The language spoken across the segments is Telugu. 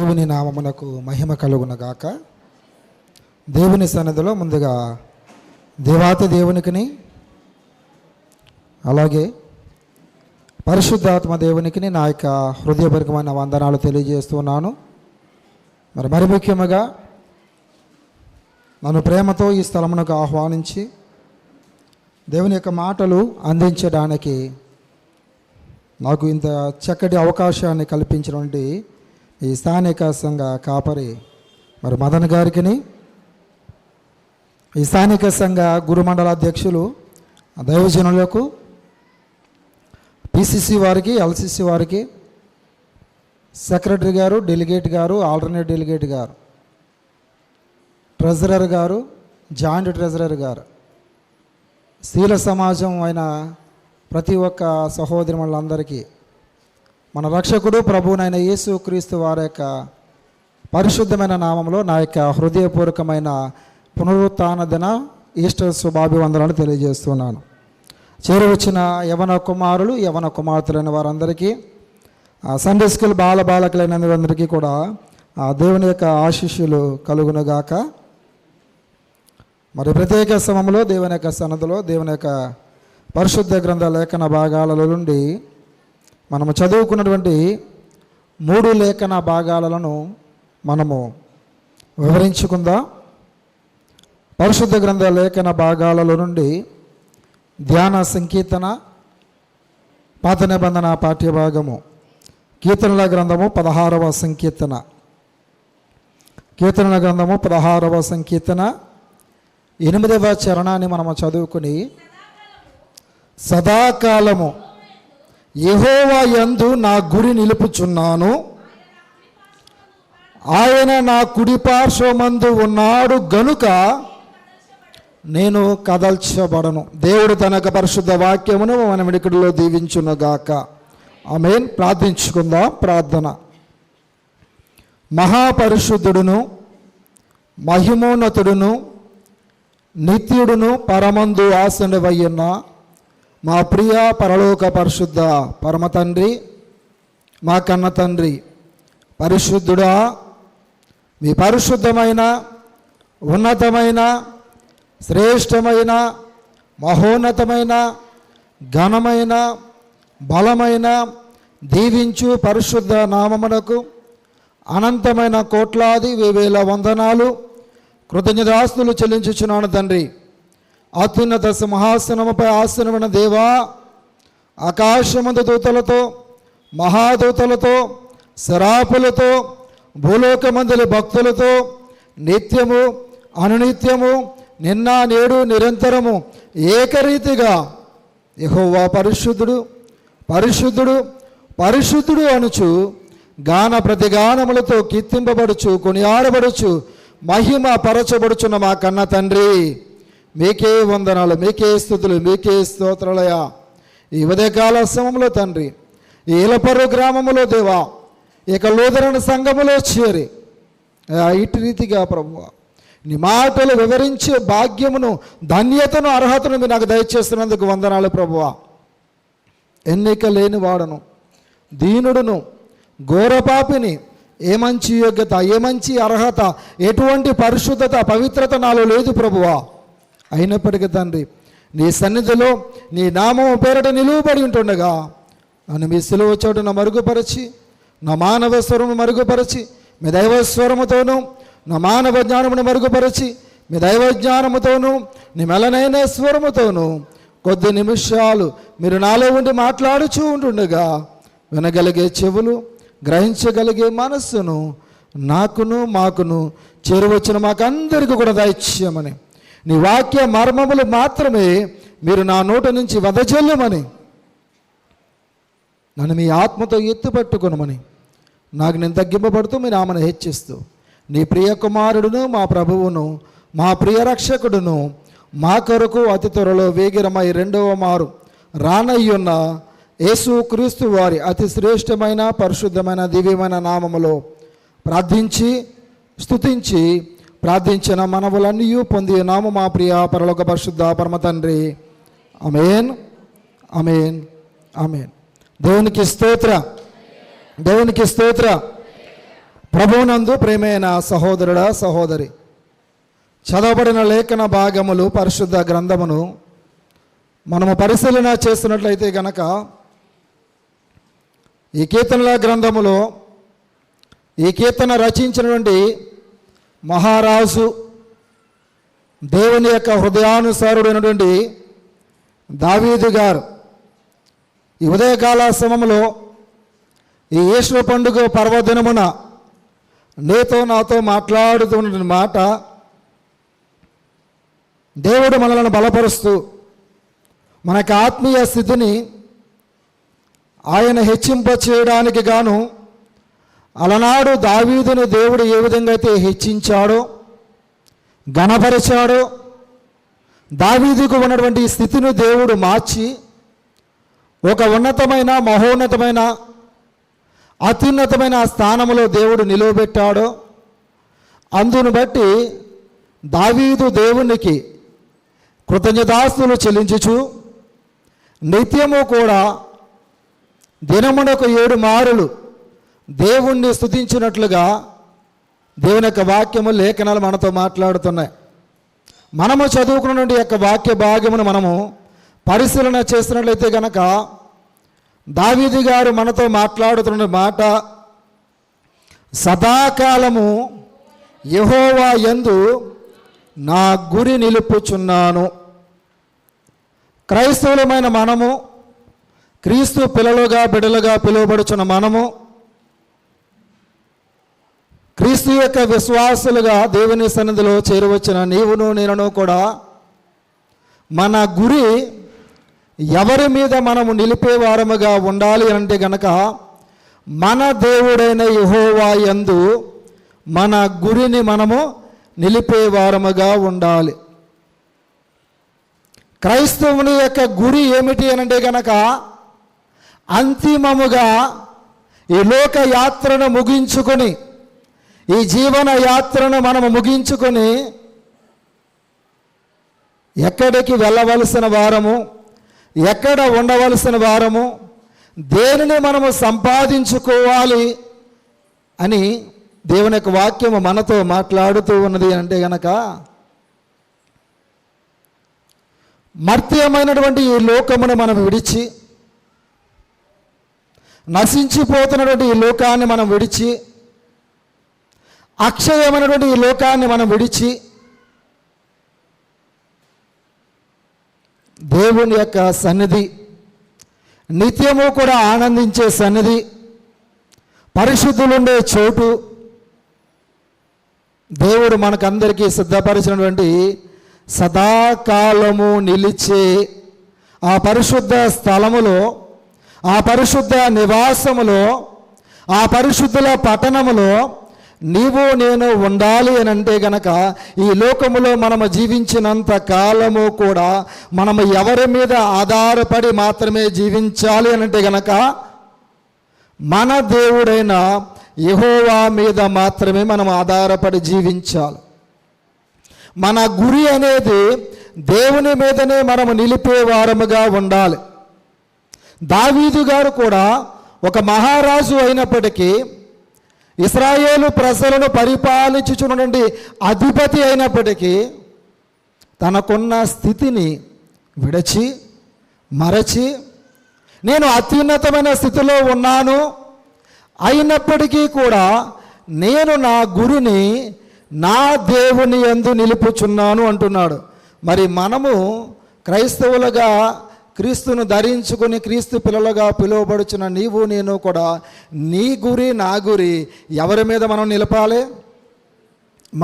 దేవుని నామమునకు మహిమ కలుగునగాక. దేవుని సన్నిధిలో ముందుగా దేవాతి దేవునికిని అలాగే పరిశుద్ధాత్మ దేవునికి నా యొక్క హృదయపూర్వకమైన వందనాలు తెలియజేస్తున్నాను. మరి ముఖ్యంగా నన్ను ప్రేమతో ఈ స్థలమునకు ఆహ్వానించి దేవుని యొక్క మాటలు అందించడానికి నాకు ఇంత చక్కటి అవకాశాన్ని కల్పించినటువంటి ఈ స్థానిక సంఘ కాపరి మదన్ గారికి, ఈ స్థానిక సంఘ గురుమండల అధ్యక్షులు దైవజనులకు, పిసిసి వారికి, ఎల్సిసి వారికి, సెక్రటరీ గారు, డెలిగేట్ గారు, ఆల్టర్నేట్ డెలిగేట్ గారు, ట్రెజరర్ గారు, జాయింట్ ట్రెజరర్ గారు, స్త్రీల సమాజం అయిన ప్రతి ఒక్క సహోదరులందరికీ మన రక్షకుడు ప్రభువునైన యేసు క్రీస్తు వారి యొక్క పరిశుద్ధమైన నామంలో నా యొక్క హృదయపూర్వకమైన పునరుత్థాన దిన ఈస్టర్ శుభాభివందనాలు తెలియజేస్తున్నాను. చేరవచ్చిన యవన కుమారులు, యవన కుమార్తెలైన వారందరికీ, సండే స్కూల్ బాలకులైన అందరికీ కూడా దేవుని యొక్క ఆశీస్సులు కలుగునుగాక. మరి ప్రత్యేక సమయంలో దేవుని యొక్క సన్నదిలో దేవుని యొక్క పరిశుద్ధ గ్రంథ లేఖన భాగాలలో నుండి మనము చదువుకున్నటువంటి 3 లేఖన భాగాలను మనము వివరించుకుందాం. పరిశుద్ధ గ్రంథ లేఖన భాగాలలో నుండి ధ్యాన సంకీర్తన, పాత నిబంధన పాఠ్యభాగము, కీర్తనల గ్రంథము 16వ సంకీర్తన, కీర్తనల గ్రంథము 16వ సంకీర్తన 8వ చరణాన్ని మనము చదువుకుని, సదాకాలము యెహోవా యందు నా గురి నిలుపుచున్నాను, ఆయన నా కుడి పార్శ్వమందు ఉన్నాడు గనుక నేను కదల్చబడను. దేవుడు తన యొక్క పరిశుద్ధ వాక్యమును మన వినికిడిలో దీవించునుగాక. ఆమేన్. ప్రార్థించుకుందాం. ప్రార్థన. మహాపరిశుద్ధుడును, మహిమోన్నతుడును, నిత్యుడును, పరమందు ఆసనుడవయ్యున్న మా ప్రియ పరలోక పరిశుద్ధ పరమ తండ్రి, మా కన్న తండ్రి, పరిశుద్ధుడా, మీ పరిశుద్ధమైన, ఉన్నతమైన, శ్రేష్టమైన, మహోన్నతమైన, ఘనమైన, బలమైన, దీవించు పరిశుద్ధ నామమునకు అనంతమైన కోట్లాది వేవేల వందనాలు, కృతజ్ఞతాస్తులు చెల్లించుచున్నాను తండ్రి. అత్యున్నత సింహాసనముపై ఆసనమైన దేవా, ఆకాశమందు దూతలతో, మహాదూతలతో, శరాపులతో, భూలోకమందుల భక్తులతో నిత్యము అనునిత్యము నిన్న నేడు నిరంతరము ఏకరీతిగా యెహోవా పరిశుద్ధుడు పరిశుద్ధుడు పరిశుద్ధుడు అనుచు గాన ప్రతిగానములతో కీర్తింపబడుచు కొనియాడబడుచు మహిమ పరచబడుచున్న మా కన్న తండ్రి, మీకే వందనాలు, మీకే స్తుతులు, మీకే స్తోత్రాలయ. ఈ ఉదయకాల సమయంలో తండ్రి, ఈ ఇలపర్రు గ్రామములో దేవా, ఇక లూథరన్ సంఘములో చేరి ఇటు రీతిగా ప్రభువా నీ మాటలు వివరించే భాగ్యమును, ధన్యతను, అర్హతను మీరు నాకు దయచేస్తున్నందుకు వందనాలు ప్రభువా. ఎన్నిక లేని వాడను, దీనుడును, ఘోరపాపిని, ఏ మంచి యోగ్యత, ఏ మంచి అర్హత, ఎటువంటి పరిశుద్ధత, పవిత్రత నాలో లేదు ప్రభువా. అయినప్పటికీ తండ్రి, నీ సన్నిధిలో నీ నామము పేరట నిలువబడి ఉంటుండగా నన్ను మీ సిలువ చోటున మరుగుపరచి, నా మానవ స్వరము మరుగుపరచి, మీ దైవస్వరముతోనూ, నా మానవ జ్ఞానమును మరుగుపరచి, మీ దైవజ్ఞానముతోనూ, నీ మెలనైన స్వరముతోనూ కొద్ది నిమిషాలు మీరు నాలో ఉండి మాట్లాడుచూ ఉంటుండగా వినగలిగే చెవులు, గ్రహించగలిగే మనస్సును నాకును మాకును చేరువచ్చిన మాకందరికీ కూడా దయచేయమని, నీ వాక్య మర్మములు మాత్రమే మీరు నా నోట నుంచి వదజల్లమని, నన్ను మీ ఆత్మతో ఎత్తుపట్టుకొనమని, నాకు నేను తగ్గింపబడుతూ మీ నామను హెచ్చిస్తూ, నీ ప్రియ కుమారుడును, మా ప్రభువును, మా ప్రియ రక్షకుడును, మా కొరకు అతి త్వరలో వేగిరమై 2వ మారు రానయ్యున్న యేసు క్రీస్తు వారి అతి శ్రేష్టమైన, పరిశుద్ధమైన, దివ్యమైన నామములో ప్రార్థించి స్తుతించి ప్రార్థించిన మనవులన్నీ పొంది నామ మా ప్రియ పరలోక పరిశుద్ధ పరమ తండ్రి. ఆమేన్, ఆమేన్, ఆమేన్. దేవునికి స్తోత్ర, దేవునికి స్తోత్ర. ప్రభువునందు ప్రేమైన సహోదరుడా సహోదరి, చదవబడిన లేఖన భాగములు పరిశుద్ధ గ్రంథమును మనము పరిశీలన చేస్తున్నట్లయితే గనక ఈ కీర్తనల గ్రంథములో ఈ కీర్తన రచించినటువంటి మహారాజు, దేవుని యొక్క హృదయానుసారుడైనటువంటి దావీదు గారు ఈ ఉదయకాల సమయంలో ఈ ఈస్టర్ పండుగ పర్వదినమున నీతో నాతో మాట్లాడుతున్న మాట, దేవుడు మనలను బలపరుస్తూ మనకు ఆత్మీయ స్థితిని ఆయన హెచ్చింప చేయడానికి గాను అలనాడు దావీదుని దేవుడు ఏ విధంగా అయితే హెచ్చించాడో, ఘనపరిచాడో, దావీదుకు ఉన్నటువంటి స్థితిని దేవుడు మార్చి ఒక ఉన్నతమైన మహోన్నతమైన అత్యున్నతమైన స్థానములో దేవుడు నిలువబెట్టాడో, అందును బట్టి దావీదు దేవునికి కృతజ్ఞతాస్తులు చెల్లించుచు నిత్యము కూడా దినమునకు 7 మారులు దేవుణ్ణి స్తుతించినట్లుగా దేవుని యొక్క వాక్యము లేఖనాలు మనతో మాట్లాడుతున్నాయి. మనము చదువుకున్నటువంటి యొక్క వాక్య భాగమును మనము పరిశీలన చేస్తున్నట్లయితే గనక దావీదు గారు మనతో మాట్లాడుతున్న మాట, సదాకాలము యెహోవా యందు నా గురి నిలుపుచున్నాను. క్రైస్తవులమైన మనము, క్రీస్తు పిల్లలుగా బిడ్డలుగా పిలువబడుచున్న మనము, క్రీస్తు యొక్క విశ్వాసులుగా దేవుని సన్నిధిలో చేరవచ్చిన నీవును నేనును కూడా మన గురి ఎవరి మీద మనము నిలిపేవారముగా ఉండాలి అంటే గనక మన దేవుడైన యెహోవా యందు మన గురిని మనము నిలిపేవారముగా ఉండాలి. క్రైస్తవుని యొక్క గురి ఏమిటి అనంటే గనక అంతిమముగా ఈ లోక యాత్రను ముగించుకొని, ఈ జీవన యాత్రను మనము ముగించుకొని ఎక్కడికి వెళ్ళవలసిన వారము, ఎక్కడ ఉండవలసిన వారము, దేనిని మనము సంపాదించుకోవాలి అని దేవుని యొక్క వాక్యము మనతో మాట్లాడుతూ ఉన్నది అంటే గనక మర్త్యమైనటువంటి ఈ లోకమును మనం విడిచి, నశించిపోతున్నటువంటి ఈ లోకాన్ని మనం విడిచి, అక్షయమైనటువంటి ఈ లోకాన్ని మనం విడిచి దేవుని యొక్క సన్నిధి, నిత్యము కూడా ఆనందించే సన్నిధి, పరిశుద్ధులుండే చోటు, దేవుడు మనకందరికీ సిద్ధపరిచినటువంటి సదాకాలము నిలిచే ఆ పరిశుద్ధ స్థలములో, ఆ పరిశుద్ధ నివాసములో, ఆ పరిశుద్ధుల పట్టణములో నీవు నేను ఉండాలి అని అంటే గనక ఈ లోకములో మనము జీవించినంత కాలము కూడా మనము ఎవరి మీద ఆధారపడి మాత్రమే జీవించాలి అని అంటే గనక మన దేవుడైన యెహోవా మీద మాత్రమే మనం ఆధారపడి జీవించాలి. మన గురి అనేది దేవుని మీదనే మనము నిలిపే వారముగా ఉండాలి. దావీదు గారు కూడా ఒక మహారాజు అయినప్పటికీ, ఇశ్రాయేలు ప్రజలను పరిపాలించుచున్నటువంటి అధిపతి అయినప్పటికీ తనకున్న స్థితిని విడచి మరచి, నేను అత్యున్నతమైన స్థితిలో ఉన్నాను, అయినప్పటికీ కూడా నేను నా గురిని నా దేవుని యందు నిలుపుచున్నాను అంటున్నాడు. మరి మనము క్రైస్తవులుగా క్రీస్తును ధరించుకుని క్రీస్తు పిల్లలుగా పిలువబడుచున్న నీవు నేను కూడా నీ గురి నా గురి ఎవరి మీద మనం నిలపాలి?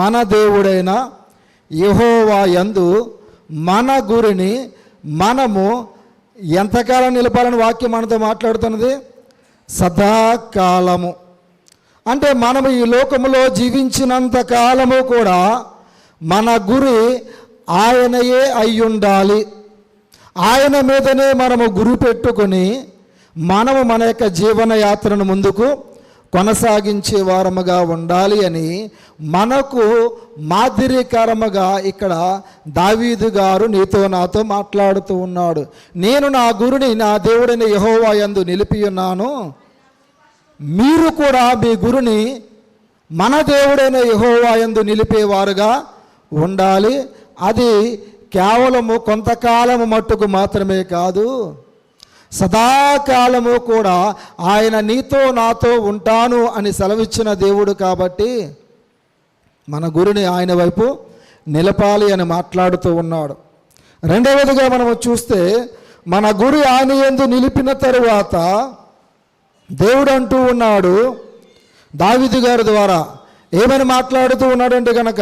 మన దేవుడైన యెహోవా యందు మన గురిని మనము ఎంతకాలం నిలపాలని వాక్యం మనతో మాట్లాడుతున్నది? సదాకాలము. అంటే మనము ఈ లోకములో జీవించినంత కాలము కూడా మన గురి ఆయనయే అయ్యుండాలి. ఆయన మీదనే మనము గురి పెట్టుకొని మనము మన యొక్క జీవన యాత్రను ముందుకు కొనసాగించే వారముగా ఉండాలి అని మనకు మాదిరికరముగా ఇక్కడ దావీదు గారు నీతో నాతో మాట్లాడుతూ ఉన్నాడు. నేను నా గురిని నా దేవుడైన యెహోవా యందు నిలిపి ఉన్నాను, మీరు కూడా మీ గురిని మన దేవుడైన యెహోవా యందు నిలిపేవారుగా ఉండాలి. అది కేవలము కొంతకాలము మట్టుకు మాత్రమే కాదు, సదాకాలము కూడా ఆయన నీతో నాతో ఉంటాను అని సెలవిచ్చిన దేవుడు కాబట్టి మన గురిని ఆయన వైపు నిలపాలి అని మాట్లాడుతూ ఉన్నాడు. రెండవదిగా మనము చూస్తే మన గురి ఆయన యందు నిలిపిన తరువాత దేవుడు అంటూ ఉన్నాడు దావీదు గారి ద్వారా ఏమని మాట్లాడుతూ ఉన్నాడంటే కనుక,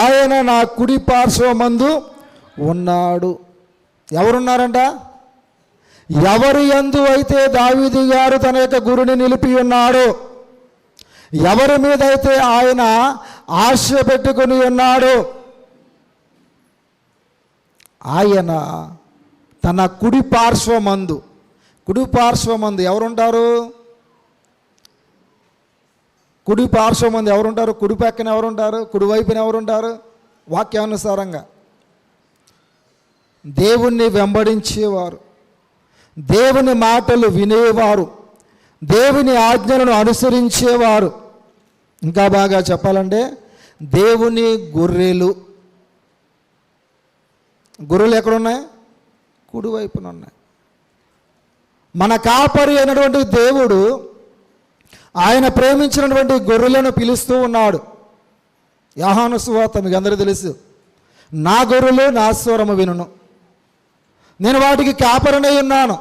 ఆయన నా కుడి పార్శ్వమందు ఉన్నాడు. ఎవరున్నారంట? ఎవరి యందు అయితే దావీదు గారు తన యొక్క గురిని నిలిపి ఉన్నాడో, ఎవరి మీద అయితే ఆయన ఆశ పెట్టుకుని ఉన్నాడో, ఆయన తన కుడి పార్శ్వమందు ఎవరుంటారు? కుడి పార్శ్వమందు ఎవరుంటారు? కుడి పక్కన ఎవరుంటారు? కుడి వైపున ఎవరుంటారు? వాక్యానుసారంగా దేవుణ్ణి వెంబడించేవారు, దేవుని మాటలు వినేవారు, దేవుని ఆజ్ఞలను అనుసరించేవారు. ఇంకా బాగా చెప్పాలంటే దేవుని గొర్రెలు ఎక్కడున్నాయి? కుడివైపున ఉన్నాయి. మన కాపరి అయినటువంటి దేవుడు ఆయన ప్రేమించినటువంటి గొర్రెలను పిలుస్తూ ఉన్నాడు. యోహాను సువార్త మీకు అందరూ తెలుసు, నా గొర్రెలు నా స్వరము వినును, నేను వాటికి కాపరినై ఉన్నాను.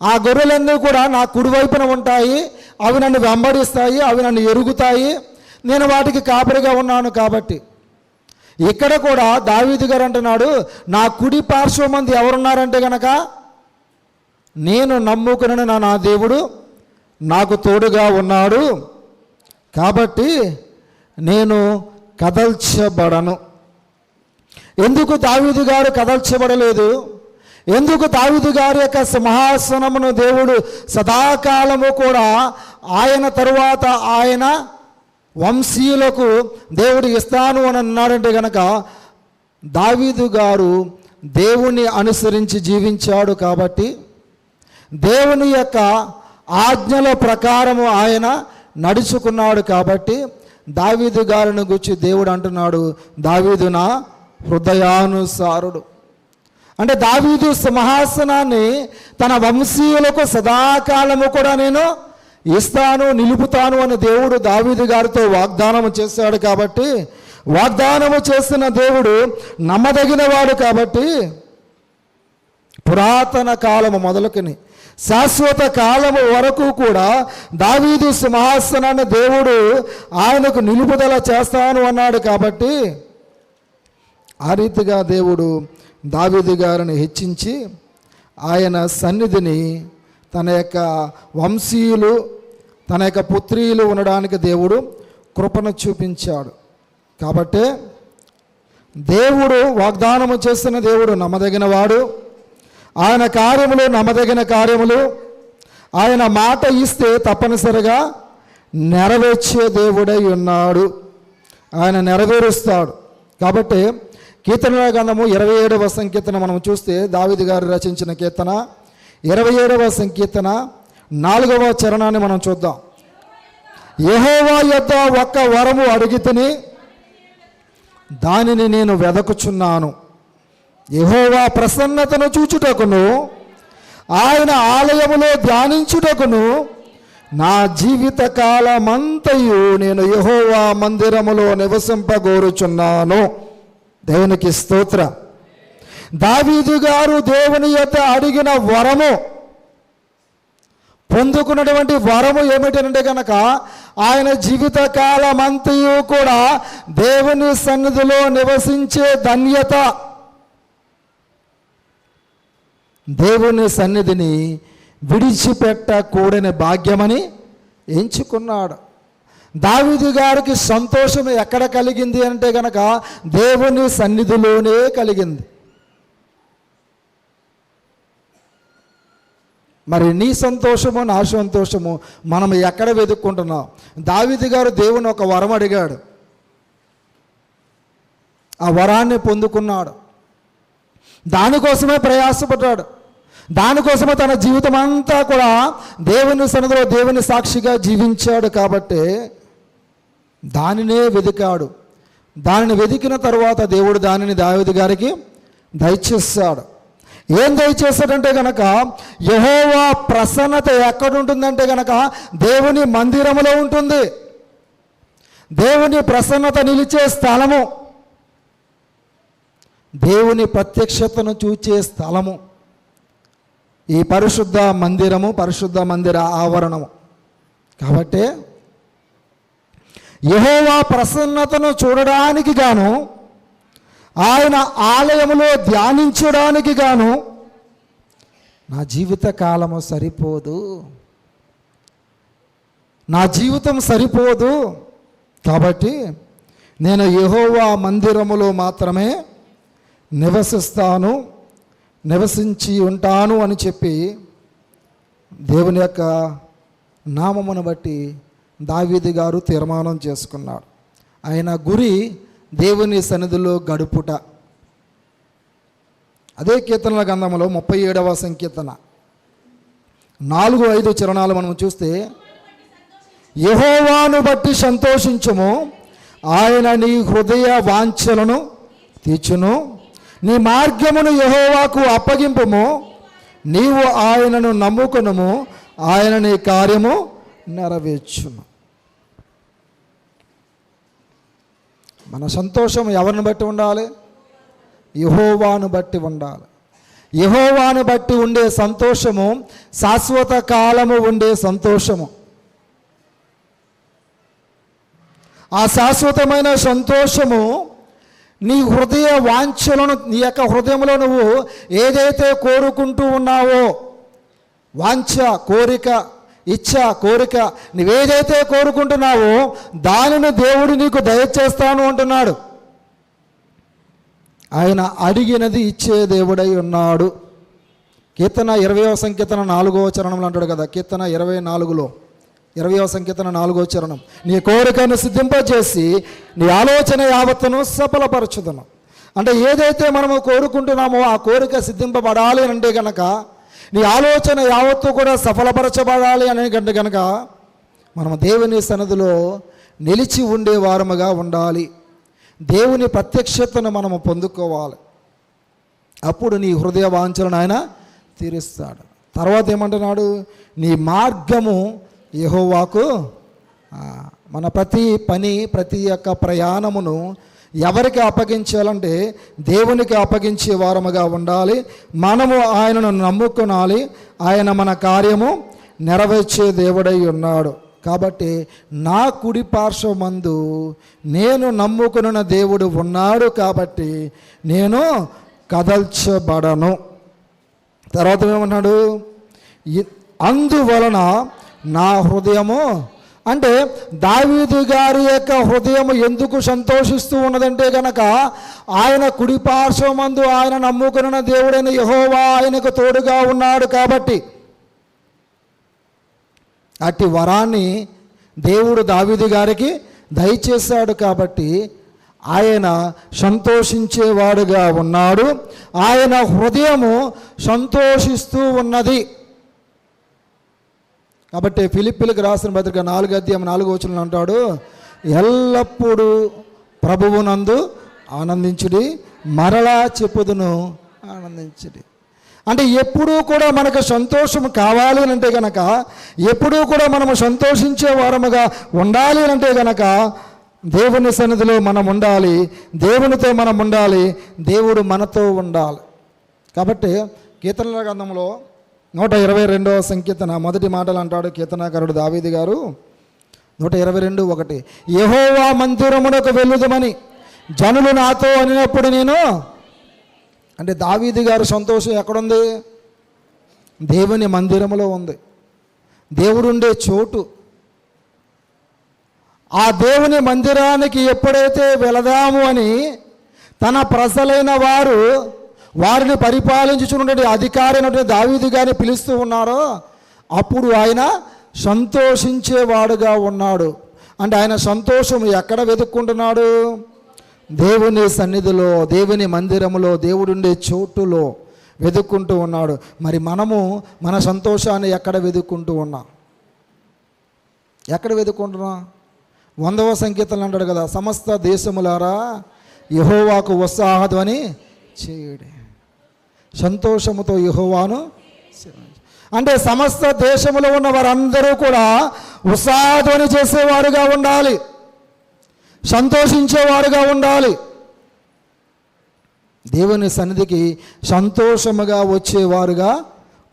ఆ గొర్రెలన్నీ కూడా నా కుడివైపున ఉంటాయి, అవి నన్ను వెంబడిస్తాయి, అవి నన్ను ఎరుగుతాయి, నేను వాటికి కాపరిగా ఉన్నాను. కాబట్టి ఇక్కడ కూడా దావీదు గారు అంటున్నాడు, నా కుడి పార్శ్వమందు ఎవరున్నారంటే గనక, నేను నమ్ముకున్న నా దేవుడు నాకు తోడుగా ఉన్నాడు, కాబట్టి నేను కదల్చబడను. ఎందుకు దావీదు గారు కదల్చబడలేదు? ఎందుకు దావీదు గారి యొక్క సింహాసనమును దేవుడు సదాకాలము కూడా ఆయన తరువాత ఆయన వంశీయులకు దేవుడు ఇస్తాను అని అన్నాడంటే గనక, దావీదు గారు దేవుని అనుసరించి జీవించాడు కాబట్టి, దేవుని యొక్క ఆజ్ఞల ప్రకారము ఆయన నడుచుకున్నాడు కాబట్టి, దావీదు గారిని గురించి దేవుడు అంటున్నాడు, దావీదు నా హృదయానుసారుడు. అంటే దావీదు సింహాసనాన్ని తన వంశీయులకు సదాకాలము కూడా నేను ఇస్తాను, నిలుపుతాను అని దేవుడు దావీదు గారితో వాగ్దానము చేశాడు కాబట్టి, వాగ్దానము చేసిన దేవుడు నమ్మదగిన వాడు కాబట్టి, పురాతన కాలము మొదలుకొని శాశ్వత కాలము వరకు కూడా దావీదు సింహాసనాన్ని దేవుడు ఆయనకు నిలుపుదల చేస్తాను అన్నాడు కాబట్టి, ఆ రీతిగా దేవుడు దావీదు గారిని హెచ్చించి ఆయన సన్నిధిని తన యొక్క వంశీయులు, తన యొక్క పుత్రీయులు ఉండడానికి దేవుడు కృపను చూపించాడు. కాబట్టి దేవుడు వాగ్దానము చేస్తున్న దేవుడు నమ్మదగిన వాడు. ఆయన కార్యములు నమ్మదగిన కార్యములు. ఆయన మాట ఇస్తే తప్పనిసరిగా నెరవేర్చే దేవుడై ఉన్నాడు. ఆయన నెరవేరుస్తాడు. కాబట్టి కీర్తనల గ్రంథము 27వ సంకీర్తన మనం చూస్తే, దావీదు గారు రచించిన కీర్తన 27వ సంకీర్తన 4వ చరణాన్ని మనం చూద్దాం. యెహోవా యొద్ద ఒక్క వరము అడిగితిని, దానిని నేను వెదకుచున్నాను. యెహోవా ప్రసన్నతను చూచుటకును, ఆయన ఆలయములో ధ్యానించుటకును నా జీవిత కాలమంతయు నేను యెహోవా మందిరములో నివసింపగోరుచున్నాను. దేవునికి స్తోత్ర. దావీదు గారు దేవుని యొద్ద అడిగిన వరము, పొందుకున్నటువంటి వరము ఏమిటంటే కనుక, ఆయన జీవిత కాలమంతయు కూడా దేవుని సన్నిధిలో నివసించే ధన్యత, దేవుని సన్నిధిని విడిచిపెట్టకూడని భాగ్యమని ఎంచుకున్నాడు. దావీదు గారికి సంతోషం ఎక్కడ కలిగింది అంటే గనక, దేవుని సన్నిధిలోనే కలిగింది. మరి నీ సంతోషము నా సంతోషము మనం ఎక్కడ వెతుక్కుంటున్నాం? దావీదు గారు దేవుని ఒక వరం అడిగాడు, ఆ వరాన్ని పొందుకున్నాడు. దానికోసమే ప్రయాసపడ్డాడు. దానికోసమే తన జీవితం అంతా కూడా దేవుని సన్నిధిలో దేవుని సాక్షిగా జీవించాడు. కాబట్టి దానినే వెతికాడు. దానిని వెతికిన తర్వాత దేవుడు దానిని దావీదు గారికి దయచేస్తాడు. ఏం దయచేస్తాడంటే గనక, యెహోవా ప్రసన్నత ఎక్కడుంటుందంటే గనక దేవుని మందిరములో ఉంటుంది. దేవుని ప్రసన్నత నిలిచే స్థలము, దేవుని ప్రత్యక్షతను చూచే స్థలము ఈ పరిశుద్ధ మందిరము, పరిశుద్ధ మందిర ఆవరణము. కాబట్టి యెహోవా ప్రసన్నతను చూడడానికి గాను, ఆయన ఆలయములో ధ్యానించడానికి గాను నా జీవిత కాలము సరిపోదు, నా జీవితం సరిపోదు. కాబట్టి నేను యెహోవా మందిరములో మాత్రమే నివసించి ఉంటాను అని చెప్పి దేవుని యొక్క నామమును బట్టి దావీదు గారు తీర్మానం చేసుకున్నాడు. ఆయన గురి దేవుని సన్నిధిలో గడుపుట. అదే కీర్తనల గ్రంథంలో 37వ సంకీర్తన 4-5 చరణాలు మనం చూస్తే, యెహోవాను బట్టి సంతోషించుము, ఆయన నీ హృదయ వాంఛలను తీర్చును. నీ మార్గమును యెహోవాకు అప్పగింపుము, నీవు ఆయనను నమ్ముకొనుము, ఆయన నీ కార్యము నెరవేర్చును. మన సంతోషం ఎవరిని బట్టి ఉండాలి? యెహోవాను బట్టి ఉండాలి. యెహోవాను బట్టి ఉండే సంతోషము శాశ్వత కాలము ఉండే సంతోషము. ఆ శాశ్వతమైన సంతోషము నీ హృదయ వాంఛలను, నీ యొక్క హృదయంలో నువ్వు ఏదైతే కోరుకుంటూ ఉన్నావో, వాంఛ, కోరిక, ఇచ్చ, కోరిక, నువ్వేదైతే కోరుకుంటున్నావో దానిని దేవుడు నీకు దయచేస్తాను అంటున్నాడు. ఆయన అడిగినది ఇచ్చే దేవుడై ఉన్నాడు. కీర్తన 20వ సంకీర్తన 4వ చరణంలో అంటాడు కదా, కీర్తన 24లో 20వ సంకీర్తన 4వ చరణం, నీ కోరికను సిద్ధింపజేసి నీ ఆలోచన యావత్తును సఫలపరచుదను. అంటే ఏదైతే మనము కోరుకుంటున్నామో ఆ కోరిక సిద్ధింపబడాలి అంటే కనుక, నీ ఆలోచన యావత్తు కూడా సఫలపరచబడాలి అనే కంటే కనుక మనము దేవుని సన్నిధిలో నిలిచి ఉండే వారముగా ఉండాలి. దేవుని ప్రత్యక్షతను మనము పొందుకోవాలి. అప్పుడు నీ హృదయ వాంఛలను ఆయన తీరుస్తాడు. తర్వాత ఏమంటున్నాడు? నీ మార్గము యెహోవాకు. మన ప్రతి పని, ప్రతి యొక్క ప్రయాణమును ఎవరికి అప్పగించాలంటే దేవునికి అప్పగించే వారముగా ఉండాలి. మనము ఆయనను నమ్ముకొనాలి. ఆయన మన కార్యము నెరవేర్చే దేవుడై ఉన్నాడు. కాబట్టి నా కుడి పార్శ్వమందు నేను నమ్ముకున్న దేవుడు ఉన్నాడు, కాబట్టి నేను కదల్చబడను. తర్వాత ఏమన్నాడు? అందువలన నా హృదయము, అంటే దావీదు గారి యొక్క హృదయం ఎందుకు సంతోషిస్తూ ఉన్నదంటే కనుక, ఆయన కుడి పార్శ్వమందు ఆయన నమ్ముకున్న దేవుడైన యెహోవా ఆయనకు తోడుగా ఉన్నాడు. కాబట్టి అట్టి వరాన్ని దేవుడు దావీదు గారికి దయచేశాడు. కాబట్టి ఆయన సంతోషించేవాడుగా ఉన్నాడు. ఆయన హృదయము సంతోషిస్తూ ఉన్నది. కాబట్టి ఫిలిప్పీలకు రాసిన పత్రిక 4:4 అంటాడు, ఎల్లప్పుడూ ప్రభువునందు ఆనందించుడి, మరలా చెప్పుదును ఆనందించుడి. అంటే ఎప్పుడూ కూడా మనకు సంతోషం కావాలి అంటే కనుక, ఎప్పుడూ కూడా మనము సంతోషించే వారముగా ఉండాలి అంటే కనుక దేవుని సన్నిధిలో మనం ఉండాలి, దేవునితో మనం ఉండాలి, దేవుడు మనతో ఉండాలి. కాబట్టి కీర్తనల గ్రంథంలో 122వ సంకీర్తన మొదటి మాటలు అంటాడు కీర్తనాకారుడు దావీదు గారు. 122:1, యెహోవా మందిరమునకు వెళ్ళుదమని జనులు నాతో అనినప్పుడు నేను, అంటే దావీదు గారు సంతోషం ఎక్కడుంది? దేవుని మందిరములో ఉంది. దేవుడు ఉండే చోటు. ఆ దేవుని మందిరానికి ఎప్పుడైతే వెళదాము అని తన ప్రజలైన వారిని పరిపాలించుచున్నటువంటి అధికారి అయినటువంటి దావీదు గారిని పిలుస్తూ ఉన్నారో, అప్పుడు ఆయన సంతోషించేవాడుగా ఉన్నాడు. అంటే ఆయన సంతోషం ఎక్కడ వెతుక్కుంటున్నాడు? దేవుని సన్నిధిలో, దేవుని మందిరములో, దేవుడుండే చోటులో వెతుక్కుంటూ ఉన్నాడు. మరి మనము మన సంతోషాన్ని ఎక్కడ వెతుక్కుంటూ ఉన్నాం? ఎక్కడ వెతుక్కుంటున్నాం? 100వ సంకీర్తనలు అంటాడు కదా, సమస్త దేశములారా యెహోవాకు ఉత్సాహధ్వని చేయుడి, సంతోషముతో యెహోవాను అంటే సమస్త దేశములో ఉన్న వారందరూ కూడా ఉత్సాహధ్వని చేసేవారుగా ఉండాలి, సంతోషించేవారుగా ఉండాలి, దేవుని సన్నిధికి సంతోషముగా వచ్చేవారుగా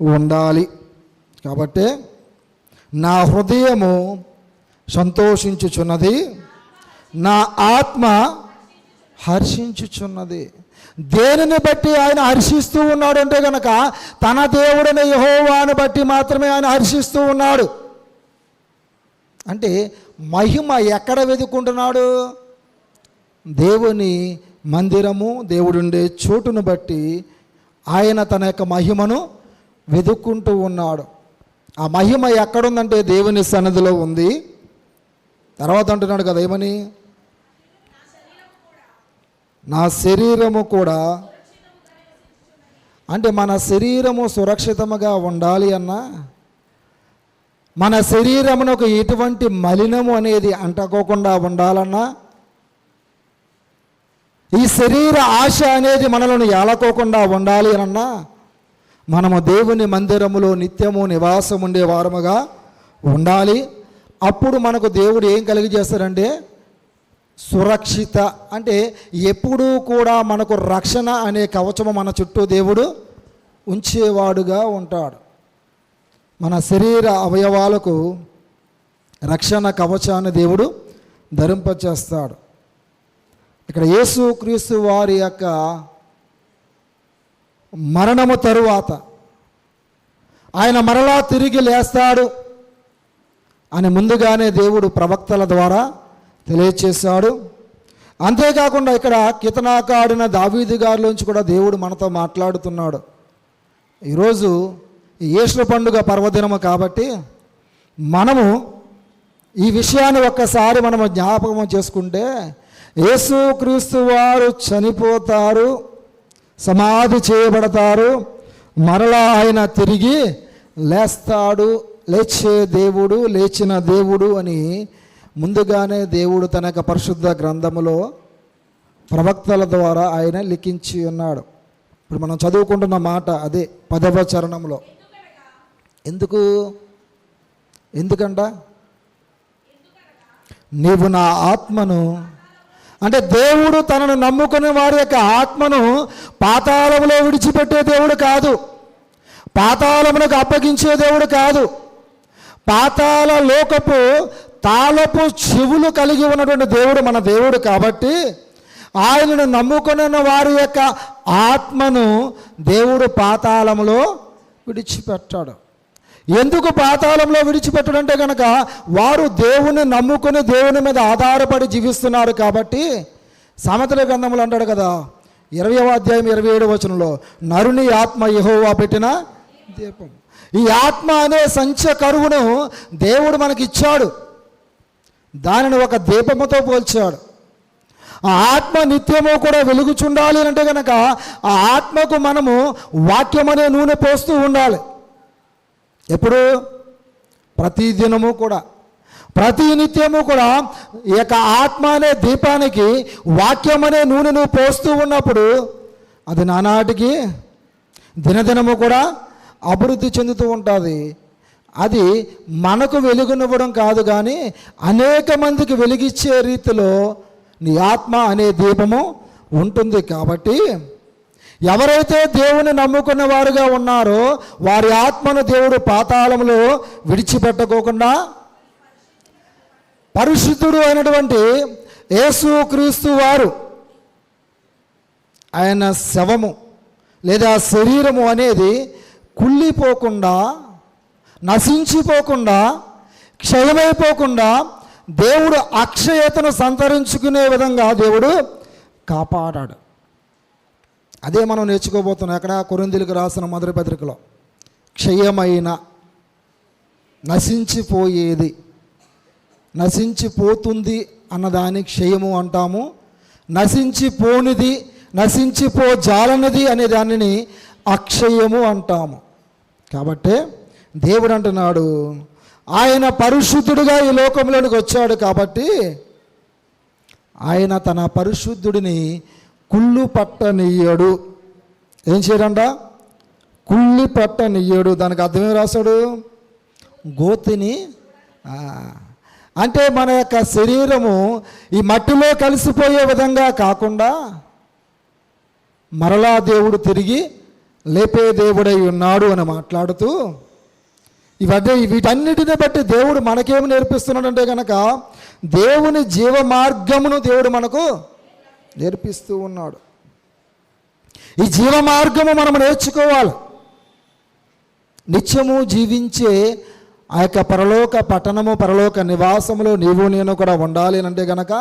ఉండాలి. కాబట్టి నా హృదయము సంతోషించుచున్నది, నా ఆత్మ హర్షించుచున్నది. దేనిని బట్టి ఆయన హర్షిస్తూ ఉన్నాడు అంటే కనుక తన దేవుడైన యెహోవాను బట్టి మాత్రమే ఆయన హర్షిస్తూ ఉన్నాడు. అంటే మహిమ ఎక్కడ వెతుక్కుంటున్నాడు? దేవుని మందిరము, దేవుడుండే చోటును బట్టి ఆయన తన యొక్క మహిమను వెతుక్కుంటూ ఉన్నాడు. ఆ మహిమ ఎక్కడుందంటే దేవుని సన్నిధిలో ఉంది. తర్వాత అంటున్నాడు కదా ఏమని, నా శరీరము కూడా, అంటే మన శరీరము సురక్షితముగా ఉండాలి అన్నా, మన శరీరమునకు ఎటువంటి మలినము అనేది అంటుకోకుండా ఉండాలన్నా, ఈ శరీర ఆశ అనేది మనలను ఏలకోకుండా ఉండాలి అన్నా, మనము దేవుని మందిరములో నిత్యము నివాసం ఉండే వారముగా ఉండాలి. అప్పుడు మనకు దేవుడు ఏం కలిగజేస్తాడంటే సురక్షిత, అంటే ఎప్పుడూ కూడా మనకు రక్షణ అనే కవచము మన చుట్టూ దేవుడు ఉంచేవాడుగా ఉంటాడు. మన శరీర అవయవాలకు రక్షణ కవచాన్ని దేవుడు ధరింపచేస్తాడు. ఇక్కడ యేసుక్రీస్తు వారి యొక్క మరణము తరువాత ఆయన మరలా తిరిగి లేస్తాడు అని ముందుగానే దేవుడు ప్రవక్తల ద్వారా తెలియచేశాడు. అంతేకాకుండా ఇక్కడ కీర్తనాకారుడైన దావీదు గారిలోంచి కూడా దేవుడు మనతో మాట్లాడుతున్నాడు. ఈరోజు ఈస్టర్ పండుగ పర్వదినము కాబట్టి మనము ఈ విషయాన్ని ఒక్కసారి మనము జ్ఞాపకం చేసుకుంటే, యేసుక్రీస్తు వారు చనిపోతారు, సమాధి చేయబడతారు, మరలా ఆయన తిరిగి లేస్తాడు, లేచే దేవుడు, లేచిన దేవుడు అని ముందుగానే దేవుడు తన యొక్క పరిశుద్ధ గ్రంథములో ప్రవక్తల ద్వారా ఆయన లిఖించి ఉన్నాడు. ఇప్పుడు మనం చదువుకుంటున్న మాట అదే 10వ చరణంలో. ఎందుకంట నీవు నా ఆత్మను, అంటే దేవుడు తనను నమ్ముకునే వారి యొక్క ఆత్మను పాతాళములో విడిచిపెట్టే దేవుడు కాదు, పాతాళమునకు అప్పగించే దేవుడు కాదు. పాతాళ లోకపు తాళపు చెవులు కలిగి ఉన్నటువంటి దేవుడు మన దేవుడు కాబట్టి ఆయనను నమ్ముకున్న వారి యొక్క ఆత్మను దేవుడు పాతాళములో విడిచిపెట్టాడు. ఎందుకు పాతాళంలో విడిచిపెట్టడంటే కనుక వారు దేవుని నమ్ముకుని దేవుని మీద ఆధారపడి జీవిస్తున్నారు కాబట్టి. సామెతల గ్రంథములు అంటాడు కదా 20వ అధ్యాయం 27వ వచనంలో, నరుని ఆత్మ యెహోవా పెట్టిన దీపం. ఈ ఆత్మ అనే సంచ కరువును దేవుడు మనకి ఇచ్చాడు, దానిని ఒక దీపముతో పోల్చాడు. ఆ ఆత్మ నిత్యము కూడా వెలుగుచుండాలి అంటే కనుక ఆ ఆత్మకు మనము వాక్యమనే నూనె పోస్తూ ఉండాలి. ఎప్పుడు? ప్రతిదినము కూడా, ప్రతి నిత్యము కూడా ఈ యొక్క ఆత్మ అనే దీపానికి వాక్యం అనే నూనెను పోస్తూ ఉన్నప్పుడు అది నానాటికి దినదినము కూడా అభివృద్ధి చెందుతూ ఉంటుంది. అది మనకు వెలుగునివ్వడం కాదు కానీ అనేక మందికి వెలిగిచ్చే రీతిలో నీ ఆత్మ అనే దీపము ఉంటుంది. కాబట్టి ఎవరైతే దేవుని నమ్ముకున్న వారుగా ఉన్నారో వారి ఆత్మను దేవుడు పాతాళంలో విడిచిపెట్టుకోకుండా పరిశుద్ధుడు అయినటువంటి యేసుక్రీస్తు వారు ఆయన శవము లేదా శరీరము అనేది కుళ్ళిపోకుండా, నశించిపోకుండా, క్షయమైపోకుండా దేవుడు అక్షయతను సంతరించుకునే విధంగా దేవుడు కాపాడాడు. అదే మనం నేర్చుకోబోతున్నాం. అక్కడ కొరింథీయులకు రాసిన మొదటి పత్రికలో క్షయమైన, నశించిపోయేది, నశించిపోతుంది అన్నదాన్ని క్షయము అంటాము. నశించిపోనిది, నశించిపోజాలన్నది అనే దానిని అక్షయము అంటాము. కాబట్టి దేవుడు అంటున్నాడు ఆయన పరిశుద్ధుడిగా ఈ లోకంలోనికి వచ్చాడు కాబట్టి ఆయన తన పరిశుద్ధుడిని కుళ్ళు పట్టనీయడు. ఏం చేయడంట? కుళ్ళి పట్టనీయడు. దానికి అర్థమేం రాశాడు? గోతిని. అంటే మన యొక్క శరీరము ఈ మట్టిలో కలిసిపోయే విధంగా కాకుండా మరలా దేవుడు తిరిగి లేపే దేవుడై ఉన్నాడు అని మాట్లాడుతూ వీటన్నిటిని బట్టి దేవుడు మనకేమి నేర్పిస్తున్నాడంటే కనుక దేవుని జీవ మార్గమును దేవుడు మనకు నేర్పిస్తూ ఉన్నాడు. ఈ జీవ మార్గము మనం నేర్చుకోవాలి. నిత్యము జీవించే ఆ యొక్క పరలోక పట్టణము, పరలోక నివాసములో నీవు నేను కూడా ఉండాలి అంటే గనక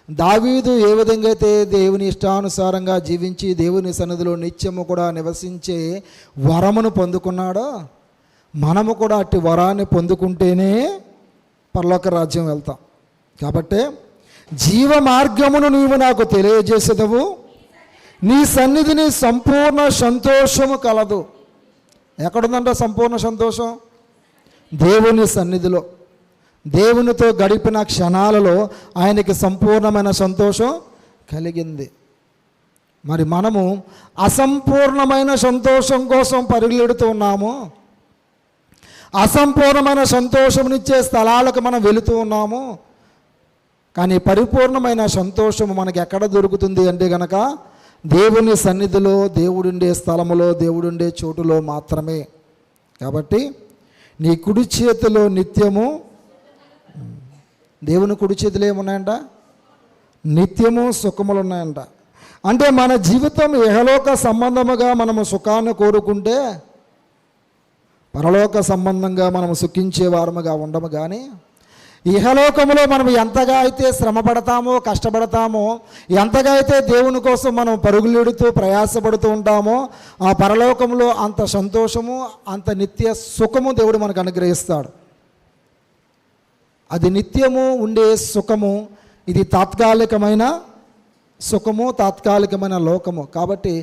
దావీదు ఏ విధంగా అయితే దేవుని ఇష్టానుసారంగా జీవించి దేవుని సన్నిధిలో నిత్యము కూడా నివసించే వరమును పొందుకున్నాడో మనము కూడా అట్టి వరాన్ని పొందుకుంటేనే పరలోక రాజ్యం వెళ్తాం. కాబట్టి జీవ మార్గమును నీవు నాకు తెలియజేసేదవు, నీ సన్నిధిని సంపూర్ణ సంతోషము కలదు. ఎక్కడుందంట సంపూర్ణ సంతోషం? దేవుని సన్నిధిలో, దేవునితో గడిపిన క్షణాలలో ఆయనకి సంపూర్ణమైన సంతోషం కలిగింది. మరి మనము అసంపూర్ణమైన సంతోషం కోసం పరిగెడుతూ ఉన్నాము, అసంపూర్ణమైన సంతోషమునిచ్చే స్థలాలకు మనం వెళుతూ ఉన్నాము. కానీ పరిపూర్ణమైన సంతోషము మనకి ఎక్కడ దొరుకుతుంది అంటే గనక దేవుని సన్నిధిలో, దేవుడుండే స్థలములో, దేవుడుండే చోటులో మాత్రమే. కాబట్టి నీ కుడి చేతిలో నిత్యము, దేవుని కుడి చేతిలో ఏమున్నాయంట? నిత్యము సుఖములు ఉన్నాయంట. అంటే మన జీవితం ఇహలోక సంబంధముగా మనము సుఖాన్ని కోరుకుంటే పరలోక సంబంధంగా మనము సుఖించే వారముగా ఉండము. కానీ ఇహలోకములో మనం ఎంతగా అయితే శ్రమ పడతామో, కష్టపడతామో, ఎంతగా అయితే దేవుని కోసం మనం పరుగులెడుతూ ప్రయాసపడుతూ ఉంటామో ఆ పరలోకంలో అంత సంతోషము, అంత నిత్య సుఖము దేవుడు మనకు అనుగ్రహిస్తాడు. అది నిత్యము ఉండే సుఖము. ఇది తాత్కాలికమైన సుఖము, తాత్కాలికమైన లోకము. కాబట్టి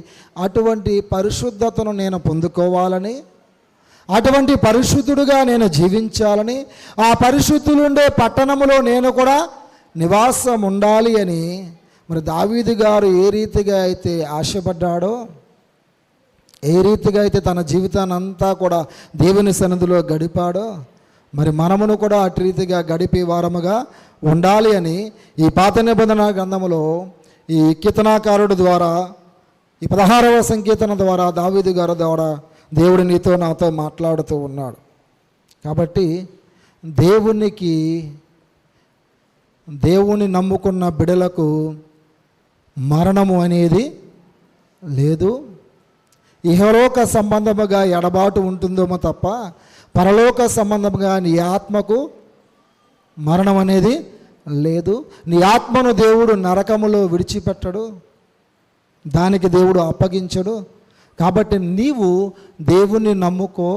అటువంటి పరిశుద్ధతను నేను పొందుకోవాలని, అటువంటి పరిశుద్ధుడుగా నేను జీవించాలని, ఆ పరిశుద్ధులుండే పట్టణములో నేను కూడా నివాసం ఉండాలి అని మరి దావీదు గారు ఏ రీతిగా అయితే ఆశపడ్డాడో, ఏ రీతిగా అయితే తన జీవితాన్ని అంతా కూడా దేవుని సన్నిధిలో గడిపాడో మరి మనమును కూడా అటు రీతిగా గడిపే వారముగా ఉండాలి అని ఈ పాత నిబంధన గ్రంథములో ఈ కీర్తనాకారుడు ద్వారా, ఈ 16వ సంకీర్తన ద్వారా దావీదు గారి ద్వారా దేవుడు నీతో నాతో మాట్లాడుతూ ఉన్నాడు. కాబట్టి దేవుని నమ్ముకున్న బిడలకు మరణము అనేది లేదు. ఇహలోక సంబంధముగా ఎడబాటు ఉంటుందేమో తప్ప పరలోక సంబంధముగా నీ ఆత్మకు మరణం అనేది లేదు. నీ ఆత్మను దేవుడు నరకములో విడిచిపెట్టడు, దానికి దేవుడు అప్పగించడు. కాబట్టి నీవు దేవుణ్ణి నమ్ముకో,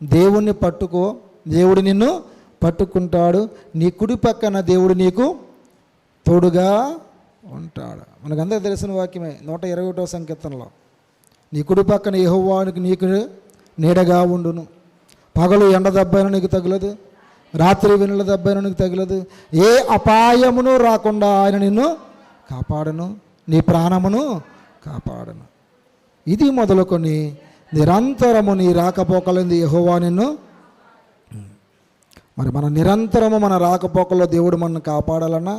దేవుణ్ణి పట్టుకో, దేవుడు నిన్ను పట్టుకుంటాడు. నీ కుడి పక్కన దేవుడు నీకు తోడుగా ఉంటాడు. మనకందరికీ తెలిసిన వాక్యమే 121వ సంకీర్తనలో, నీ కుడి పక్కన యెహోవానికి నీకు నీడగా ఉండును, పగలు ఎండ దెబ్బైనా నీకు తగలదు, రాత్రి వెనుల దెబ్బైనా నీకు తగలదు, ఏ అపాయమును రాకుండా ఆయన నిన్ను కాపాడను, నీ ప్రాణమును కాపాడను. ఇది మొదలుకొని నిరంతరము నీ రాకపోకలంది యెహోవా నిన్ను. మరి మన నిరంతరము మన రాకపోకల్లో దేవుడు మనల్ని కాపాడాలన్నా,